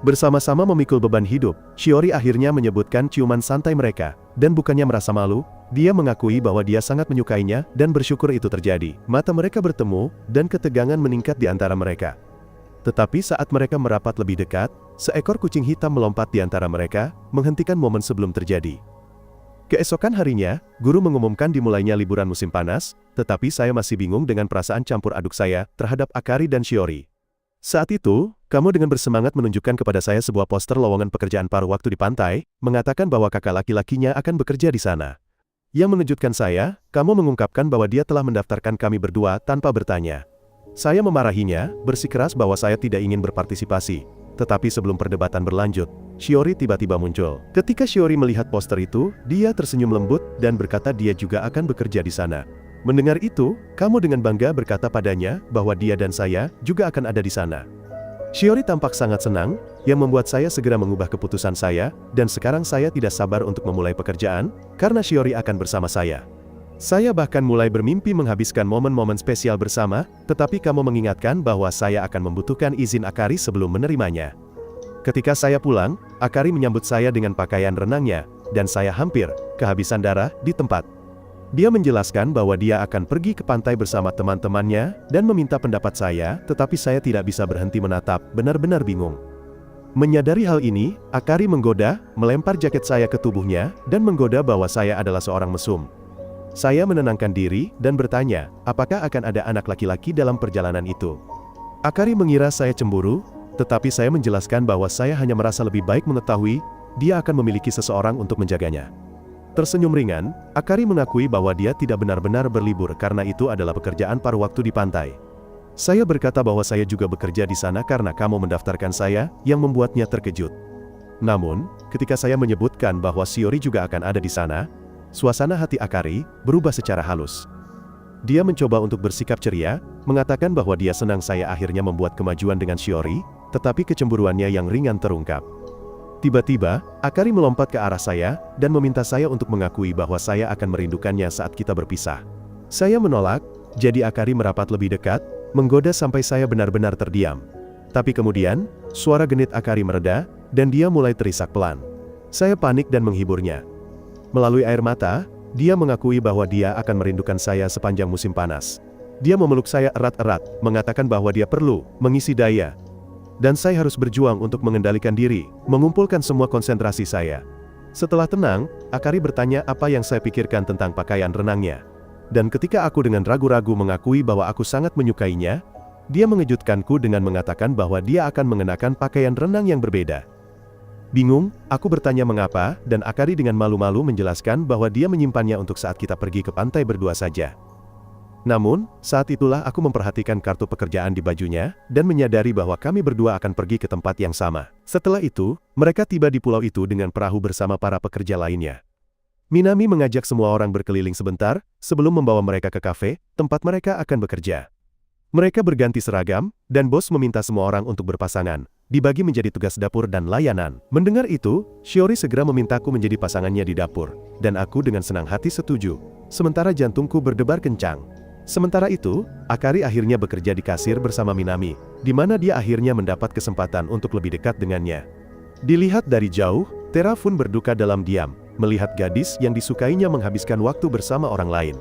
Bersama-sama memikul beban hidup, Shiori akhirnya menyebutkan ciuman santai mereka, dan bukannya merasa malu, dia mengakui bahwa dia sangat menyukainya dan bersyukur itu terjadi. Mata mereka bertemu, dan ketegangan meningkat di antara mereka. Tetapi saat mereka merapat lebih dekat, seekor kucing hitam melompat di antara mereka, menghentikan momen sebelum terjadi. Keesokan harinya, guru mengumumkan dimulainya liburan musim panas, tetapi saya masih bingung dengan perasaan campur aduk saya terhadap Akari dan Shiori. Saat itu, kamu dengan bersemangat menunjukkan kepada saya sebuah poster lowongan pekerjaan paruh waktu di pantai, mengatakan bahwa kakak laki-lakinya akan bekerja di sana. Yang mengejutkan saya, kamu mengungkapkan bahwa dia telah mendaftarkan kami berdua tanpa bertanya. Saya memarahinya, bersikeras bahwa saya tidak ingin berpartisipasi. Tetapi sebelum perdebatan berlanjut, Shiori tiba-tiba muncul. Ketika Shiori melihat poster itu, dia tersenyum lembut dan berkata dia juga akan bekerja di sana. Mendengar itu, kamu dengan bangga berkata padanya bahwa dia dan saya juga akan ada di sana. Shiori tampak sangat senang, yang membuat saya segera mengubah keputusan saya, dan sekarang saya tidak sabar untuk memulai pekerjaan, karena Shiori akan bersama saya. Saya bahkan mulai bermimpi menghabiskan momen-momen spesial bersama, tetapi kamu mengingatkan bahwa saya akan membutuhkan izin Akari sebelum menerimanya. Ketika saya pulang, Akari menyambut saya dengan pakaian renangnya, dan saya hampir kehabisan darah di tempat. Dia menjelaskan bahwa dia akan pergi ke pantai bersama teman-temannya, dan meminta pendapat saya, tetapi saya tidak bisa berhenti menatap, benar-benar bingung. Menyadari hal ini, Akari menggoda, melempar jaket saya ke tubuhnya, dan menggoda bahwa saya adalah seorang mesum. Saya menenangkan diri, dan bertanya, apakah akan ada anak laki-laki dalam perjalanan itu. Akari mengira saya cemburu, tetapi saya menjelaskan bahwa saya hanya merasa lebih baik mengetahui, dia akan memiliki seseorang untuk menjaganya. Tersenyum ringan, Akari mengakui bahwa dia tidak benar-benar berlibur karena itu adalah pekerjaan paruh waktu di pantai. Saya berkata bahwa saya juga bekerja di sana karena kamu mendaftarkan saya, yang membuatnya terkejut. Namun, ketika saya menyebutkan bahwa Shiori juga akan ada di sana, suasana hati Akari berubah secara halus. Dia mencoba untuk bersikap ceria, mengatakan bahwa dia senang saya akhirnya membuat kemajuan dengan Shiori, tetapi kecemburuannya yang ringan terungkap. Tiba-tiba, Akari melompat ke arah saya, dan meminta saya untuk mengakui bahwa saya akan merindukannya saat kita berpisah. Saya menolak, jadi Akari merapat lebih dekat, menggoda sampai saya benar-benar terdiam. Tapi kemudian, suara genit Akari mereda, dan dia mulai terisak pelan. Saya panik dan menghiburnya. Melalui air mata, dia mengakui bahwa dia akan merindukan saya sepanjang musim panas. Dia memeluk saya erat-erat, mengatakan bahwa dia perlu mengisi daya. Dan saya harus berjuang untuk mengendalikan diri, mengumpulkan semua konsentrasi saya. Setelah tenang, Akari bertanya apa yang saya pikirkan tentang pakaian renangnya. Dan ketika aku dengan ragu-ragu mengakui bahwa aku sangat menyukainya, dia mengejutkanku dengan mengatakan bahwa dia akan mengenakan pakaian renang yang berbeda. Bingung, aku bertanya mengapa, dan Akari dengan malu-malu menjelaskan bahwa dia menyimpannya untuk saat kita pergi ke pantai berdua saja. Namun, saat itulah aku memperhatikan kartu pekerjaan di bajunya, dan menyadari bahwa kami berdua akan pergi ke tempat yang sama. Setelah itu, mereka tiba di pulau itu dengan perahu bersama para pekerja lainnya. Minami mengajak semua orang berkeliling sebentar, sebelum membawa mereka ke kafe, tempat mereka akan bekerja. Mereka berganti seragam, dan bos meminta semua orang untuk berpasangan, dibagi menjadi tugas dapur dan layanan. Mendengar itu, Shiori segera memintaku menjadi pasangannya di dapur, dan aku dengan senang hati setuju, sementara jantungku berdebar kencang. Sementara itu, Akari akhirnya bekerja di kasir bersama Minami, di mana dia akhirnya mendapat kesempatan untuk lebih dekat dengannya. Dilihat dari jauh, Terafun berduka dalam diam, melihat gadis yang disukainya menghabiskan waktu bersama orang lain.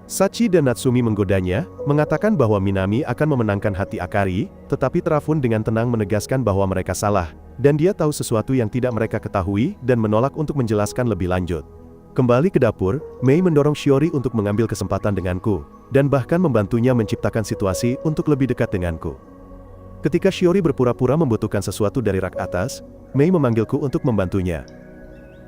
Sachi dan Natsumi menggodanya, mengatakan bahwa Minami akan memenangkan hati Akari, tetapi Terafun dengan tenang menegaskan bahwa mereka salah, dan dia tahu sesuatu yang tidak mereka ketahui dan menolak untuk menjelaskan lebih lanjut. Kembali ke dapur, Mei mendorong Shiori untuk mengambil kesempatan denganku, dan bahkan membantunya menciptakan situasi untuk lebih dekat denganku. Ketika Shiori berpura-pura membutuhkan sesuatu dari rak atas, Mei memanggilku untuk membantunya.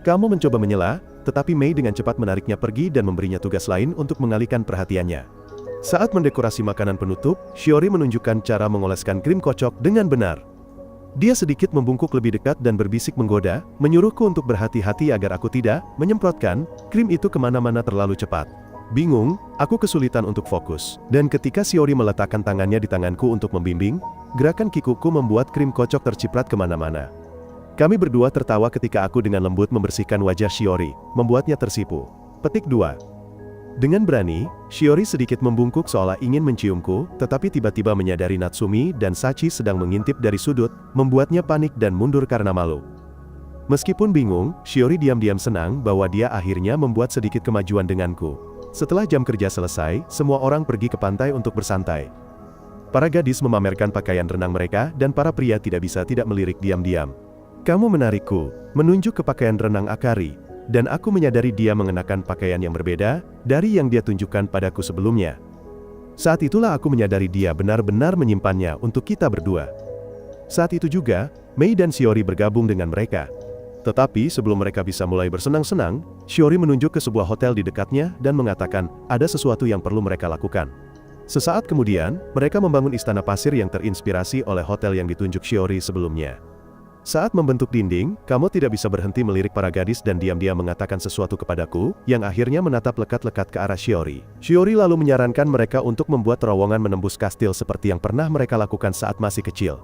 Kamu mencoba menyela, tetapi Mei dengan cepat menariknya pergi dan memberinya tugas lain untuk mengalihkan perhatiannya. Saat mendekorasi makanan penutup, Shiori menunjukkan cara mengoleskan krim kocok dengan benar. Dia sedikit membungkuk lebih dekat dan berbisik menggoda, menyuruhku untuk berhati-hati agar aku tidak menyemprotkan krim itu kemana-mana terlalu cepat. Bingung, aku kesulitan untuk fokus. Dan ketika Shiori meletakkan tangannya di tanganku untuk membimbing, gerakan kikuku membuat krim kocok terciprat kemana-mana. Kami berdua tertawa ketika aku dengan lembut membersihkan wajah Shiori, membuatnya tersipu. Petik 2. Dengan berani, Shiori sedikit membungkuk seolah ingin menciumku, tetapi tiba-tiba menyadari Natsumi dan Sachi sedang mengintip dari sudut, membuatnya panik dan mundur karena malu. Meskipun bingung, Shiori diam-diam senang bahwa dia akhirnya membuat sedikit kemajuan denganku. Setelah jam kerja selesai, semua orang pergi ke pantai untuk bersantai. Para gadis memamerkan pakaian renang mereka dan para pria tidak bisa tidak melirik diam-diam. Kamu menarikku, menunjuk ke pakaian renang Akari. Dan aku menyadari dia mengenakan pakaian yang berbeda dari yang dia tunjukkan padaku sebelumnya. Saat itulah aku menyadari dia benar-benar menyimpannya untuk kita berdua. Saat itu juga, Mei dan Shiori bergabung dengan mereka. Tetapi sebelum mereka bisa mulai bersenang-senang, Shiori menunjuk ke sebuah hotel di dekatnya dan mengatakan ada sesuatu yang perlu mereka lakukan. Sesaat kemudian, mereka membangun istana pasir yang terinspirasi oleh hotel yang ditunjuk Shiori sebelumnya. Saat membentuk dinding, kamu tidak bisa berhenti melirik para gadis dan diam-diam mengatakan sesuatu kepadaku, yang akhirnya menatap lekat-lekat ke arah Shiori. Shiori lalu menyarankan mereka untuk membuat terowongan menembus kastil seperti yang pernah mereka lakukan saat masih kecil.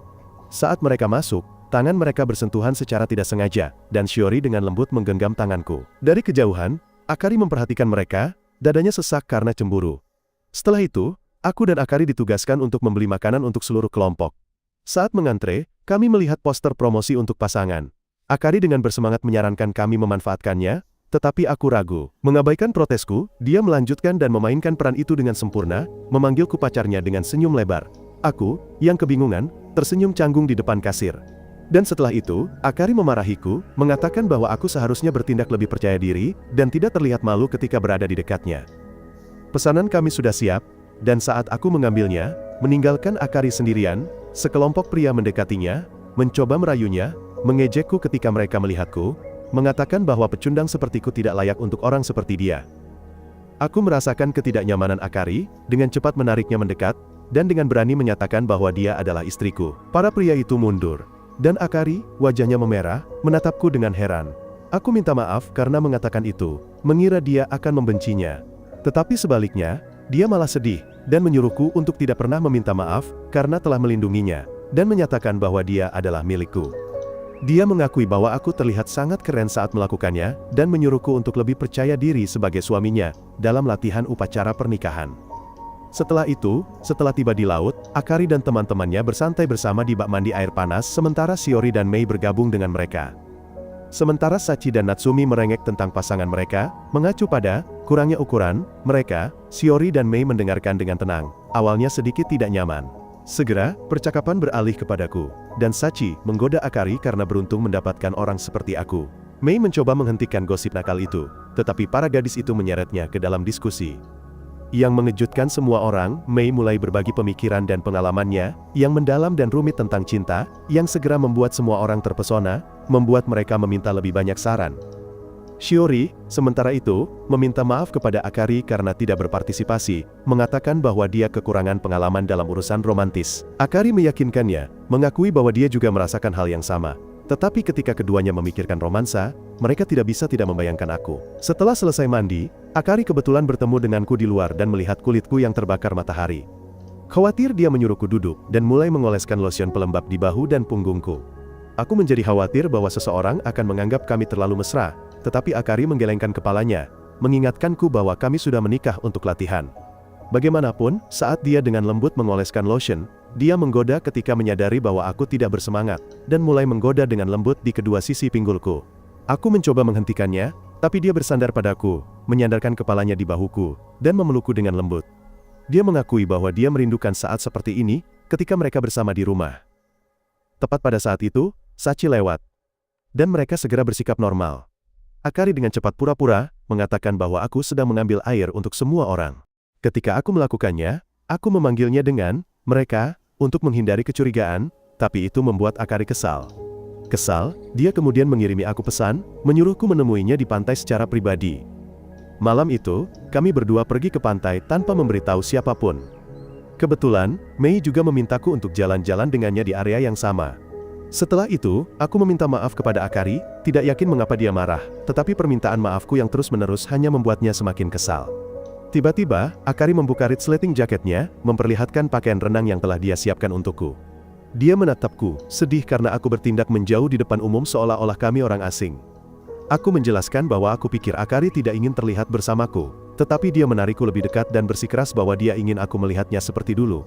Saat mereka masuk, tangan mereka bersentuhan secara tidak sengaja, dan Shiori dengan lembut menggenggam tanganku. Dari kejauhan, Akari memperhatikan mereka, dadanya sesak karena cemburu. Setelah itu, aku dan Akari ditugaskan untuk membeli makanan untuk seluruh kelompok. Saat mengantre, kami melihat poster promosi untuk pasangan. Akari dengan bersemangat menyarankan kami memanfaatkannya, tetapi aku ragu. Mengabaikan protesku, dia melanjutkan dan memainkan peran itu dengan sempurna, memanggilku pacarnya dengan senyum lebar. Aku, yang kebingungan, tersenyum canggung di depan kasir. Dan setelah itu, Akari memarahiku, mengatakan bahwa aku seharusnya bertindak lebih percaya diri, dan tidak terlihat malu ketika berada di dekatnya. Pesanan kami sudah siap, dan saat aku mengambilnya, meninggalkan Akari sendirian, sekelompok pria mendekatinya, mencoba merayunya, mengejekku ketika mereka melihatku, mengatakan bahwa pecundang sepertiku tidak layak untuk orang seperti dia. Aku merasakan ketidaknyamanan Akari, dengan cepat menariknya mendekat, dan dengan berani menyatakan bahwa dia adalah istriku. Para pria itu mundur, dan Akari, wajahnya memerah, menatapku dengan heran. Aku minta maaf karena mengatakan itu, mengira dia akan membencinya. Tetapi sebaliknya, dia malah sedih, dan menyuruhku untuk tidak pernah meminta maaf, karena telah melindunginya, dan menyatakan bahwa dia adalah milikku. Dia mengakui bahwa aku terlihat sangat keren saat melakukannya, dan menyuruhku untuk lebih percaya diri sebagai suaminya, dalam latihan upacara pernikahan. Setelah itu, setelah tiba di laut, Akari dan teman-temannya bersantai bersama di bak mandi air panas sementara Shiori dan Mei bergabung dengan mereka. Sementara Sachi dan Natsumi merengek tentang pasangan mereka, mengacu pada kurangnya ukuran, mereka, Shiori dan Mei mendengarkan dengan tenang, awalnya sedikit tidak nyaman. Segera, percakapan beralih kepadaku, dan Sachi menggoda Akari karena beruntung mendapatkan orang seperti aku. Mei mencoba menghentikan gosip nakal itu, tetapi para gadis itu menyeretnya ke dalam diskusi. Yang mengejutkan semua orang, Mei mulai berbagi pemikiran dan pengalamannya, yang mendalam dan rumit tentang cinta, yang segera membuat semua orang terpesona, membuat mereka meminta lebih banyak saran. Shiori, sementara itu, meminta maaf kepada Akari karena tidak berpartisipasi, mengatakan bahwa dia kekurangan pengalaman dalam urusan romantis. Akari meyakinkannya, mengakui bahwa dia juga merasakan hal yang sama. Tetapi ketika keduanya memikirkan romansa, mereka tidak bisa tidak membayangkan aku. Setelah selesai mandi, Akari kebetulan bertemu denganku di luar dan melihat kulitku yang terbakar matahari. Khawatir dia menyuruhku duduk, dan mulai mengoleskan lotion pelembab di bahu dan punggungku. Aku menjadi khawatir bahwa seseorang akan menganggap kami terlalu mesra, tetapi Akari menggelengkan kepalanya, mengingatkanku bahwa kami sudah menikah untuk latihan. Bagaimanapun, saat dia dengan lembut mengoleskan lotion, dia menggoda ketika menyadari bahwa aku tidak bersemangat, dan mulai menggoda dengan lembut di kedua sisi pinggulku. Aku mencoba menghentikannya, tapi dia bersandar padaku, menyandarkan kepalanya di bahuku, dan memelukku dengan lembut. Dia mengakui bahwa dia merindukan saat seperti ini, ketika mereka bersama di rumah. Tepat pada saat itu, Sachi lewat. Dan mereka segera bersikap normal. Akari dengan cepat pura-pura, mengatakan bahwa aku sedang mengambil air untuk semua orang. Ketika aku melakukannya, aku memanggilnya dengan mereka untuk menghindari kecurigaan, tapi itu membuat Akari kesal. Kesal, dia kemudian mengirimi aku pesan, menyuruhku menemuinya di pantai secara pribadi. Malam itu, kami berdua pergi ke pantai tanpa memberitahu siapapun. Kebetulan, Mei juga memintaku untuk jalan-jalan dengannya di area yang sama. Setelah itu, aku meminta maaf kepada Akari, tidak yakin mengapa dia marah, tetapi permintaan maafku yang terus-menerus hanya membuatnya semakin kesal. Tiba-tiba, Akari membuka resleting jaketnya, memperlihatkan pakaian renang yang telah dia siapkan untukku. Dia menatapku, sedih karena aku bertindak menjauh di depan umum seolah-olah kami orang asing. Aku menjelaskan bahwa aku pikir Akari tidak ingin terlihat bersamaku, tetapi dia menarikku lebih dekat dan bersikeras bahwa dia ingin aku melihatnya seperti dulu.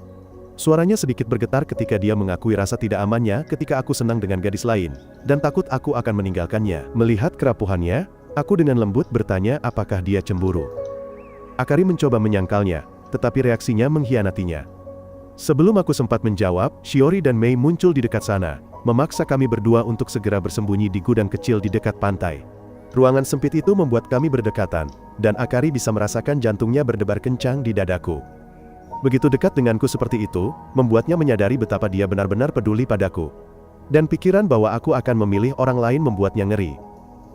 Suaranya sedikit bergetar ketika dia mengakui rasa tidak amannya ketika aku senang dengan gadis lain, dan takut aku akan meninggalkannya. Melihat kerapuhannya, aku dengan lembut bertanya apakah dia cemburu. Akari mencoba menyangkalnya, tetapi reaksinya mengkhianatinya. Sebelum aku sempat menjawab, Shiori dan Mei muncul di dekat sana, memaksa kami berdua untuk segera bersembunyi di gudang kecil di dekat pantai. Ruangan sempit itu membuat kami berdekatan, dan Akari bisa merasakan jantungnya berdebar kencang di dadaku. Begitu dekat denganku seperti itu, membuatnya menyadari betapa dia benar-benar peduli padaku. Dan pikiran bahwa aku akan memilih orang lain membuatnya ngeri.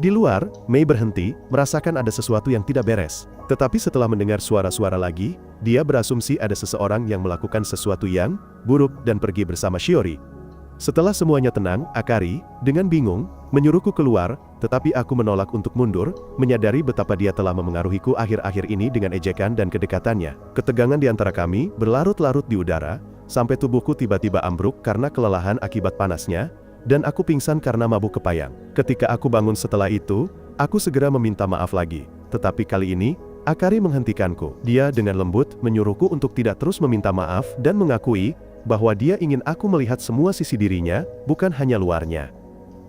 Di luar, Mei berhenti, merasakan ada sesuatu yang tidak beres. Tetapi setelah mendengar suara-suara lagi, dia berasumsi ada seseorang yang melakukan sesuatu yang buruk dan pergi bersama Shiori. Setelah semuanya tenang, Akari, dengan bingung, menyuruhku keluar, tetapi aku menolak untuk mundur, menyadari betapa dia telah memengaruhiku akhir-akhir ini dengan ejekan dan kedekatannya. Ketegangan di antara kami berlarut-larut di udara, sampai tubuhku tiba-tiba ambruk karena kelelahan akibat panasnya, dan aku pingsan karena mabuk kepayang. Ketika aku bangun setelah itu, aku segera meminta maaf lagi. Tetapi kali ini, Akari menghentikanku. Dia dengan lembut menyuruhku untuk tidak terus meminta maaf dan mengakui bahwa dia ingin aku melihat semua sisi dirinya, bukan hanya luarnya.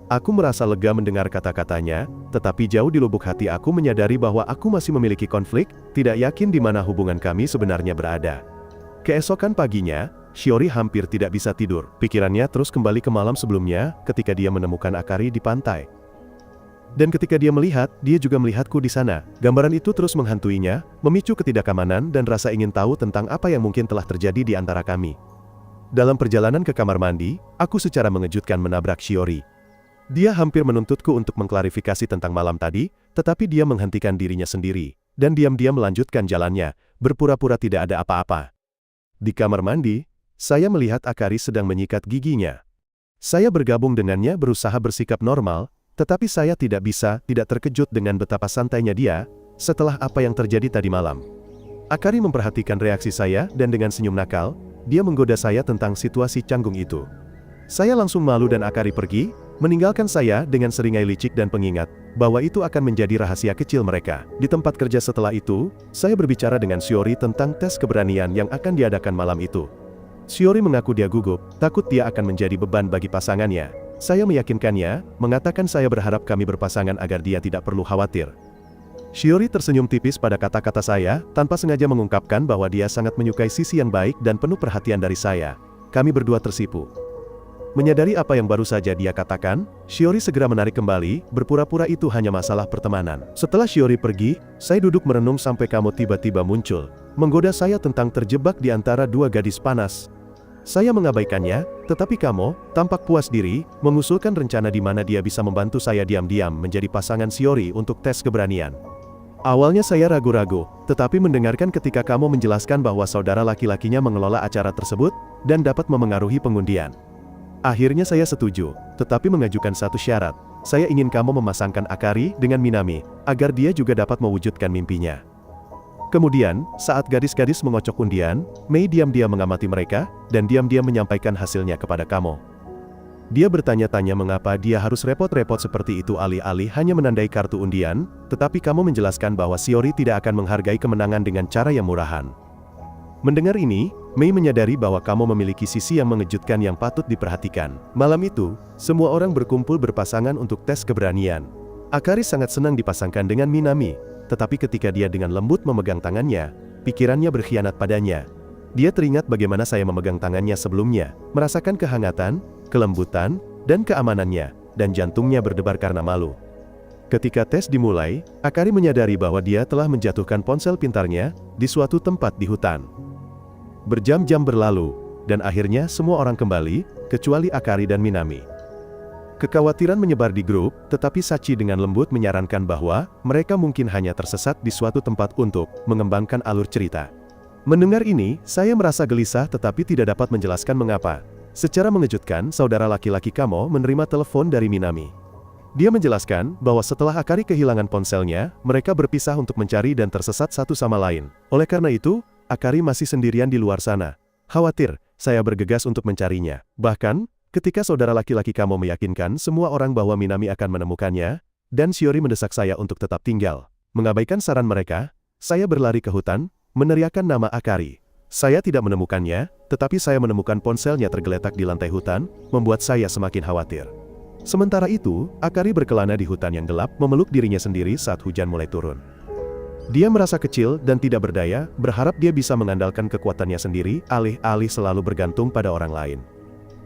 Aku merasa lega mendengar kata-katanya, tetapi jauh di lubuk hati aku menyadari bahwa aku masih memiliki konflik, tidak yakin di mana hubungan kami sebenarnya berada. Keesokan paginya, Shiori hampir tidak bisa tidur. Pikirannya terus kembali ke malam sebelumnya, ketika dia menemukan Akari di pantai. Dan ketika dia melihat, dia juga melihatku di sana. Gambaran itu terus menghantuinya, memicu ketidakamanan dan rasa ingin tahu tentang apa yang mungkin telah terjadi di antara kami. Dalam perjalanan ke kamar mandi, aku secara mengejutkan menabrak Shiori. Dia hampir menuntutku untuk mengklarifikasi tentang malam tadi, tetapi dia menghentikan dirinya sendiri, dan diam-diam melanjutkan jalannya, berpura-pura tidak ada apa-apa. Di kamar mandi, saya melihat Akari sedang menyikat giginya. Saya bergabung dengannya berusaha bersikap normal, tetapi saya tidak terkejut dengan betapa santainya dia, setelah apa yang terjadi tadi malam. Akari memperhatikan reaksi saya dan dengan senyum nakal, dia menggoda saya tentang situasi canggung itu. Saya langsung malu dan Akari pergi, meninggalkan saya dengan seringai licik dan pengingat bahwa itu akan menjadi rahasia kecil mereka. Di tempat kerja setelah itu, saya berbicara dengan Shiori tentang tes keberanian yang akan diadakan malam itu. Shiori mengaku dia gugup, takut dia akan menjadi beban bagi pasangannya. Saya meyakinkannya, mengatakan saya berharap kami berpasangan agar dia tidak perlu khawatir. Shiori tersenyum tipis pada kata-kata saya, tanpa sengaja mengungkapkan bahwa dia sangat menyukai sisi yang baik dan penuh perhatian dari saya. Kami berdua tersipu. Menyadari apa yang baru saja dia katakan, Shiori segera menarik kembali, berpura-pura itu hanya masalah pertemanan. Setelah Shiori pergi, saya duduk merenung sampai kamu tiba-tiba muncul, menggoda saya tentang terjebak di antara dua gadis panas. Saya mengabaikannya, tetapi kamu, tampak puas diri, mengusulkan rencana di mana dia bisa membantu saya diam-diam menjadi pasangan Shiori untuk tes keberanian. Awalnya saya ragu-ragu, tetapi mendengarkan ketika kamu menjelaskan bahwa saudara laki-lakinya mengelola acara tersebut, dan dapat memengaruhi pengundian. Akhirnya saya setuju, tetapi mengajukan satu syarat. Saya ingin kamu memasangkan Akari dengan Minami, agar dia juga dapat mewujudkan mimpinya. Kemudian, saat gadis-gadis mengocok undian, Mei diam-diam mengamati mereka, dan diam-diam menyampaikan hasilnya kepada kamu. Dia bertanya-tanya mengapa dia harus repot-repot seperti itu alih-alih hanya menandai kartu undian, tetapi kamu menjelaskan bahwa Shiori tidak akan menghargai kemenangan dengan cara yang murahan. Mendengar ini, Mei menyadari bahwa kamu memiliki sisi yang mengejutkan yang patut diperhatikan. Malam itu, semua orang berkumpul berpasangan untuk tes keberanian. Akari sangat senang dipasangkan dengan Minami, tetapi ketika dia dengan lembut memegang tangannya, pikirannya berkhianat padanya. Dia teringat bagaimana saya memegang tangannya sebelumnya, merasakan kehangatan, kelembutan, dan keamanannya, dan jantungnya berdebar karena malu. Ketika tes dimulai, Akari menyadari bahwa dia telah menjatuhkan ponsel pintarnya di suatu tempat di hutan. Berjam-jam berlalu, dan akhirnya semua orang kembali, kecuali Akari dan Minami. Kekhawatiran menyebar di grup, tetapi Sachi dengan lembut menyarankan bahwa mereka mungkin hanya tersesat di suatu tempat untuk mengembangkan alur cerita. Mendengar ini, saya merasa gelisah tetapi tidak dapat menjelaskan mengapa. Secara mengejutkan, saudara laki-laki Kamo menerima telepon dari Minami. Dia menjelaskan bahwa setelah Akari kehilangan ponselnya, mereka berpisah untuk mencari dan tersesat satu sama lain. Oleh karena itu, Akari masih sendirian di luar sana. Khawatir, saya bergegas untuk mencarinya. Bahkan, ketika saudara laki-laki Kamo meyakinkan semua orang bahwa Minami akan menemukannya, dan Shiori mendesak saya untuk tetap tinggal. Mengabaikan saran mereka, saya berlari ke hutan, meneriakkan nama Akari. Saya tidak menemukannya, tetapi saya menemukan ponselnya tergeletak di lantai hutan, membuat saya semakin khawatir. Sementara itu, Akari berkelana di hutan yang gelap, memeluk dirinya sendiri saat hujan mulai turun. Dia merasa kecil dan tidak berdaya, berharap dia bisa mengandalkan kekuatannya sendiri, alih-alih selalu bergantung pada orang lain.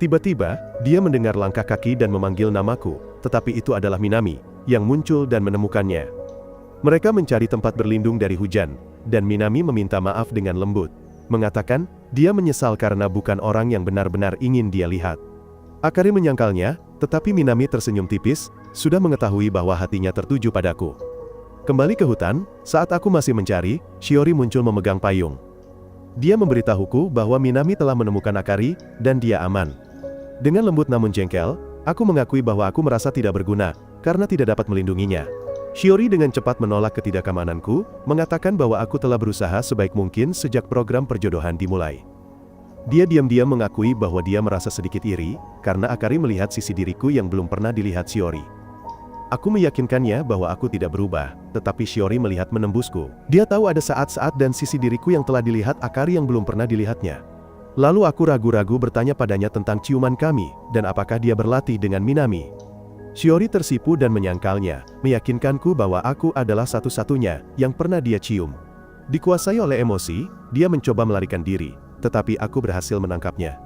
Tiba-tiba, dia mendengar langkah kaki dan memanggil namaku, tetapi itu adalah Minami, yang muncul dan menemukannya. Mereka mencari tempat berlindung dari hujan, dan Minami meminta maaf dengan lembut, mengatakan, dia menyesal karena bukan orang yang benar-benar ingin dia lihat. Akari menyangkalnya, tetapi Minami tersenyum tipis, sudah mengetahui bahwa hatinya tertuju padaku. Kembali ke hutan, saat aku masih mencari, Shiori muncul memegang payung. Dia memberitahuku bahwa Minami telah menemukan Akari, dan dia aman. Dengan lembut namun jengkel, aku mengakui bahwa aku merasa tidak berguna, karena tidak dapat melindunginya. Shiori dengan cepat menolak ketidakamananku, mengatakan bahwa aku telah berusaha sebaik mungkin sejak program perjodohan dimulai. Dia diam-diam mengakui bahwa dia merasa sedikit iri, karena Akari melihat sisi diriku yang belum pernah dilihat Shiori. Aku meyakinkannya bahwa aku tidak berubah, tetapi Shiori melihat menembusku. Dia tahu ada saat-saat dan sisi diriku yang telah dilihat Akari yang belum pernah dilihatnya. Lalu aku ragu-ragu bertanya padanya tentang ciuman kami, dan apakah dia berlatih dengan Minami. Shiori tersipu dan menyangkalnya, meyakinkanku bahwa aku adalah satu-satunya yang pernah dia cium. Dikuasai oleh emosi, dia mencoba melarikan diri, tetapi aku berhasil menangkapnya.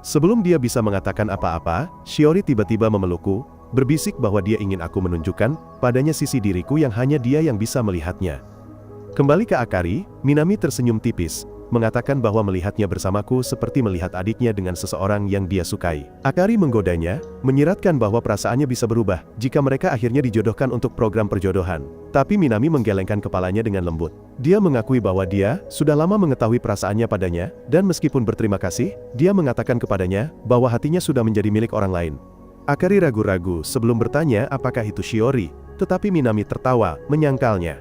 Sebelum dia bisa mengatakan apa-apa, Shiori tiba-tiba memelukku, berbisik bahwa dia ingin aku menunjukkan padanya sisi diriku yang hanya dia yang bisa melihatnya. Kembali ke Akari, Minami tersenyum tipis, mengatakan bahwa melihatnya bersamaku seperti melihat adiknya dengan seseorang yang dia sukai. Akari menggodanya, menyiratkan bahwa perasaannya bisa berubah jika mereka akhirnya dijodohkan untuk program perjodohan. Tapi Minami menggelengkan kepalanya dengan lembut. Dia mengakui bahwa dia sudah lama mengetahui perasaannya padanya, dan meskipun berterima kasih, dia mengatakan kepadanya bahwa hatinya sudah menjadi milik orang lain. Akari ragu-ragu sebelum bertanya apakah itu Shiori, tetapi Minami tertawa, menyangkalnya.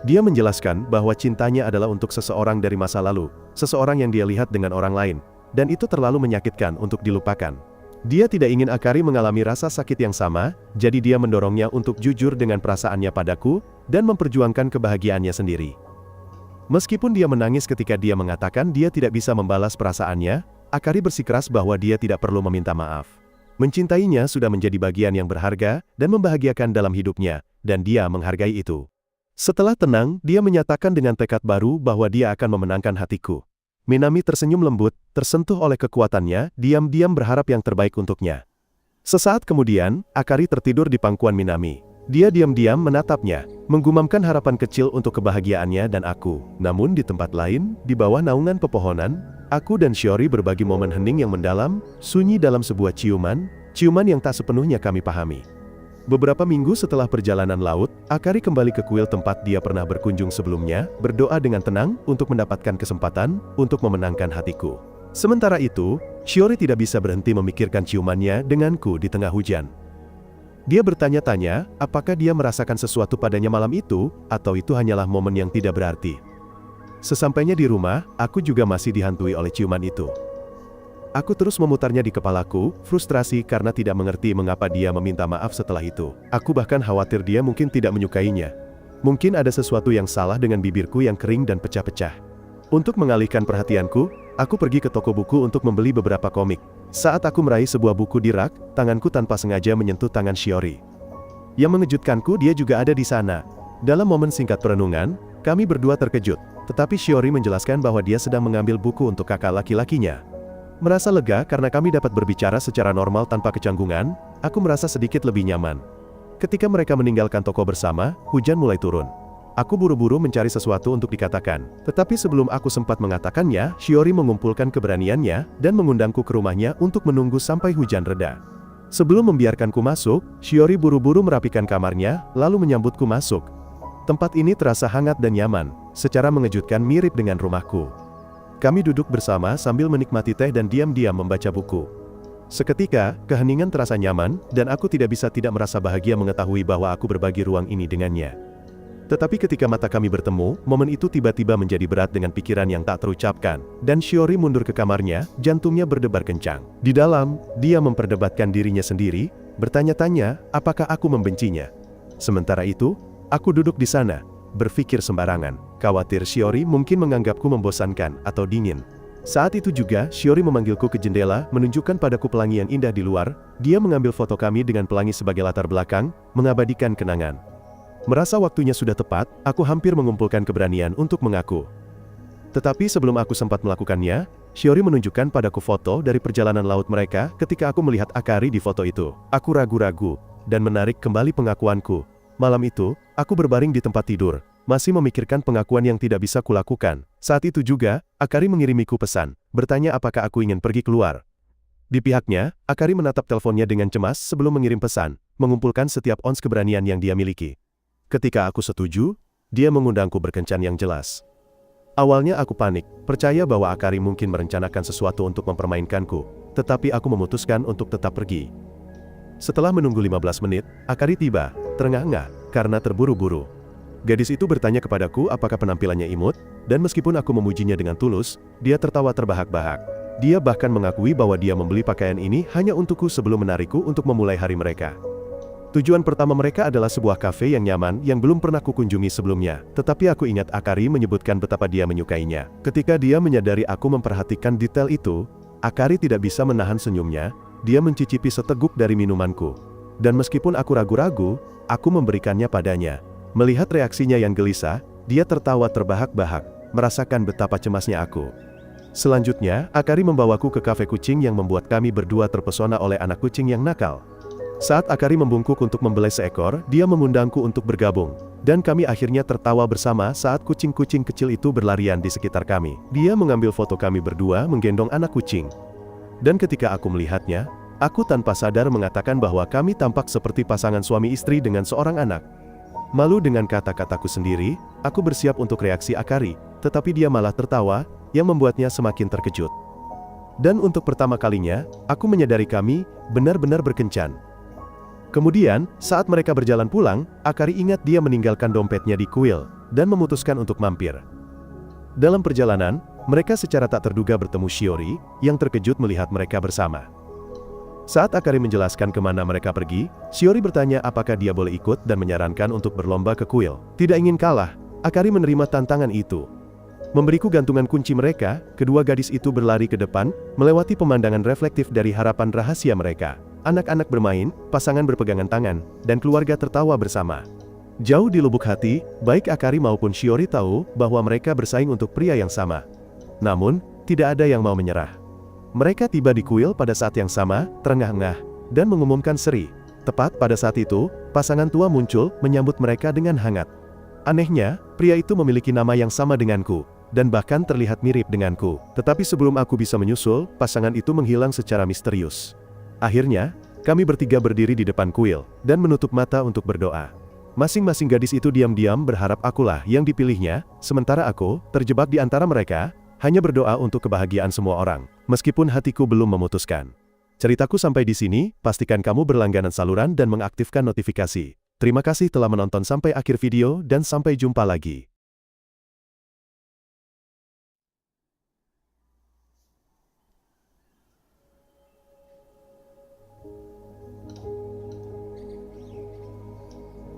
Dia menjelaskan bahwa cintanya adalah untuk seseorang dari masa lalu, seseorang yang dia lihat dengan orang lain, dan itu terlalu menyakitkan untuk dilupakan. Dia tidak ingin Akari mengalami rasa sakit yang sama, jadi dia mendorongnya untuk jujur dengan perasaannya padaku, dan memperjuangkan kebahagiaannya sendiri. Meskipun dia menangis ketika dia mengatakan dia tidak bisa membalas perasaannya, Akari bersikeras bahwa dia tidak perlu meminta maaf. Mencintainya sudah menjadi bagian yang berharga dan membahagiakan dalam hidupnya, dan dia menghargai itu. Setelah tenang, dia menyatakan dengan tekad baru bahwa dia akan memenangkan hatiku. Minami tersenyum lembut, tersentuh oleh kekuatannya, diam-diam berharap yang terbaik untuknya. Sesaat kemudian, Akari tertidur di pangkuan Minami. Dia diam-diam menatapnya, menggumamkan harapan kecil untuk kebahagiaannya dan aku. Namun di tempat lain, di bawah naungan pepohonan, aku dan Shiori berbagi momen hening yang mendalam, sunyi dalam sebuah ciuman yang tak sepenuhnya kami pahami. Beberapa minggu setelah perjalanan laut, Akari kembali ke kuil tempat dia pernah berkunjung sebelumnya, berdoa dengan tenang untuk mendapatkan kesempatan untuk memenangkan hatiku. Sementara itu, Shiori tidak bisa berhenti memikirkan ciumannya denganku di tengah hujan. Dia bertanya-tanya, apakah dia merasakan sesuatu padanya malam itu, atau itu hanyalah momen yang tidak berarti. Sesampainya di rumah, aku juga masih dihantui oleh ciuman itu. Aku terus memutarnya di kepalaku, frustrasi karena tidak mengerti mengapa dia meminta maaf setelah itu. Aku bahkan khawatir dia mungkin tidak menyukainya. Mungkin ada sesuatu yang salah dengan bibirku yang kering dan pecah-pecah. Untuk mengalihkan perhatianku, aku pergi ke toko buku untuk membeli beberapa komik. Saat aku meraih sebuah buku di rak, tanganku tanpa sengaja menyentuh tangan Shiori. Yang mengejutkanku, dia juga ada di sana. Dalam momen singkat perenungan, kami berdua terkejut, tetapi Shiori menjelaskan bahwa dia sedang mengambil buku untuk kakak laki-lakinya. Merasa lega karena kami dapat berbicara secara normal tanpa kecanggungan, aku merasa sedikit lebih nyaman. Ketika mereka meninggalkan toko bersama, hujan mulai turun. Aku buru-buru mencari sesuatu untuk dikatakan, tetapi sebelum aku sempat mengatakannya, Shiori mengumpulkan keberaniannya dan mengundangku ke rumahnya untuk menunggu sampai hujan reda. Sebelum membiarkanku masuk, Shiori buru-buru merapikan kamarnya, lalu menyambutku masuk. Tempat ini terasa hangat dan nyaman, secara mengejutkan mirip dengan rumahku. Kami duduk bersama sambil menikmati teh dan diam-diam membaca buku. Seketika, keheningan terasa nyaman, dan aku tidak bisa tidak merasa bahagia mengetahui bahwa aku berbagi ruang ini dengannya. Tetapi ketika mata kami bertemu, momen itu tiba-tiba menjadi berat dengan pikiran yang tak terucapkan, dan Shiori mundur ke kamarnya, jantungnya berdebar kencang. Di dalam, dia memperdebatkan dirinya sendiri, bertanya-tanya, apakah aku membencinya. Sementara itu, aku duduk di sana, berpikir sembarangan, khawatir Shiori mungkin menganggapku membosankan atau dingin. Saat itu juga, Shiori memanggilku ke jendela, menunjukkan padaku pelangi yang indah di luar. Dia mengambil foto kami dengan pelangi sebagai latar belakang, mengabadikan kenangan. Merasa waktunya sudah tepat, aku hampir mengumpulkan keberanian untuk mengaku. Tetapi sebelum aku sempat melakukannya, Shiori menunjukkan padaku foto dari perjalanan laut mereka ketika aku melihat Akari di foto itu. Aku ragu-ragu, dan menarik kembali pengakuanku. Malam itu, aku berbaring di tempat tidur, masih memikirkan pengakuan yang tidak bisa kulakukan. Saat itu juga, Akari mengirimiku pesan, bertanya apakah aku ingin pergi keluar. Di pihaknya, Akari menatap teleponnya dengan cemas sebelum mengirim pesan, mengumpulkan setiap ons keberanian yang dia miliki. Ketika aku setuju, dia mengundangku berkencan yang jelas. Awalnya aku panik, percaya bahwa Akari mungkin merencanakan sesuatu untuk mempermainkanku, tetapi aku memutuskan untuk tetap pergi. Setelah menunggu 15 menit, Akari tiba, terengah-engah, karena terburu-buru. Gadis itu bertanya kepadaku apakah penampilannya imut, dan meskipun aku memujinya dengan tulus, dia tertawa terbahak-bahak. Dia bahkan mengakui bahwa dia membeli pakaian ini hanya untukku sebelum menarikku untuk memulai hari mereka. Tujuan pertama mereka adalah sebuah kafe yang nyaman yang belum pernah kukunjungi sebelumnya, tetapi aku ingat Akari menyebutkan betapa dia menyukainya. Ketika dia menyadari aku memperhatikan detail itu, Akari tidak bisa menahan senyumnya, dia mencicipi seteguk dari minumanku. Dan meskipun aku ragu-ragu, aku memberikannya padanya. Melihat reaksinya yang gelisah, dia tertawa terbahak-bahak, merasakan betapa cemasnya aku. Selanjutnya, Akari membawaku ke kafe kucing yang membuat kami berdua terpesona oleh anak kucing yang nakal. Saat Akari membungkuk untuk membelai seekor, dia mengundangku untuk bergabung. Dan kami akhirnya tertawa bersama saat kucing-kucing kecil itu berlarian di sekitar kami. Dia mengambil foto kami berdua menggendong anak kucing. Dan ketika aku melihatnya, aku tanpa sadar mengatakan bahwa kami tampak seperti pasangan suami istri dengan seorang anak. Malu dengan kata-kataku sendiri, aku bersiap untuk reaksi Akari, tetapi dia malah tertawa, yang membuatnya semakin terkejut. Dan untuk pertama kalinya, aku menyadari kami benar-benar berkencan. Kemudian, saat mereka berjalan pulang, Akari ingat dia meninggalkan dompetnya di kuil, dan memutuskan untuk mampir. Dalam perjalanan, mereka secara tak terduga bertemu Shiori, yang terkejut melihat mereka bersama. Saat Akari menjelaskan kemana mereka pergi, Shiori bertanya apakah dia boleh ikut dan menyarankan untuk berlomba ke kuil. Tidak ingin kalah, Akari menerima tantangan itu. Memberiku gantungan kunci mereka, kedua gadis itu berlari ke depan, melewati pemandangan reflektif dari harapan rahasia mereka. Anak-anak bermain, pasangan berpegangan tangan, dan keluarga tertawa bersama. Jauh di lubuk hati, baik Akari maupun Shiori tahu bahwa mereka bersaing untuk pria yang sama. Namun, tidak ada yang mau menyerah. Mereka tiba di kuil pada saat yang sama, terengah-engah, dan mengumumkan seri. Tepat pada saat itu, pasangan tua muncul, menyambut mereka dengan hangat. Anehnya, pria itu memiliki nama yang sama denganku, dan bahkan terlihat mirip denganku. Tetapi sebelum aku bisa menyusul, pasangan itu menghilang secara misterius. Akhirnya, kami bertiga berdiri di depan kuil, dan menutup mata untuk berdoa. Masing-masing gadis itu diam-diam berharap akulah yang dipilihnya, sementara aku, terjebak di antara mereka, hanya berdoa untuk kebahagiaan semua orang, meskipun hatiku belum memutuskan. Ceritaku sampai di sini, pastikan kamu berlangganan saluran dan mengaktifkan notifikasi. Terima kasih telah menonton sampai akhir video dan sampai jumpa lagi.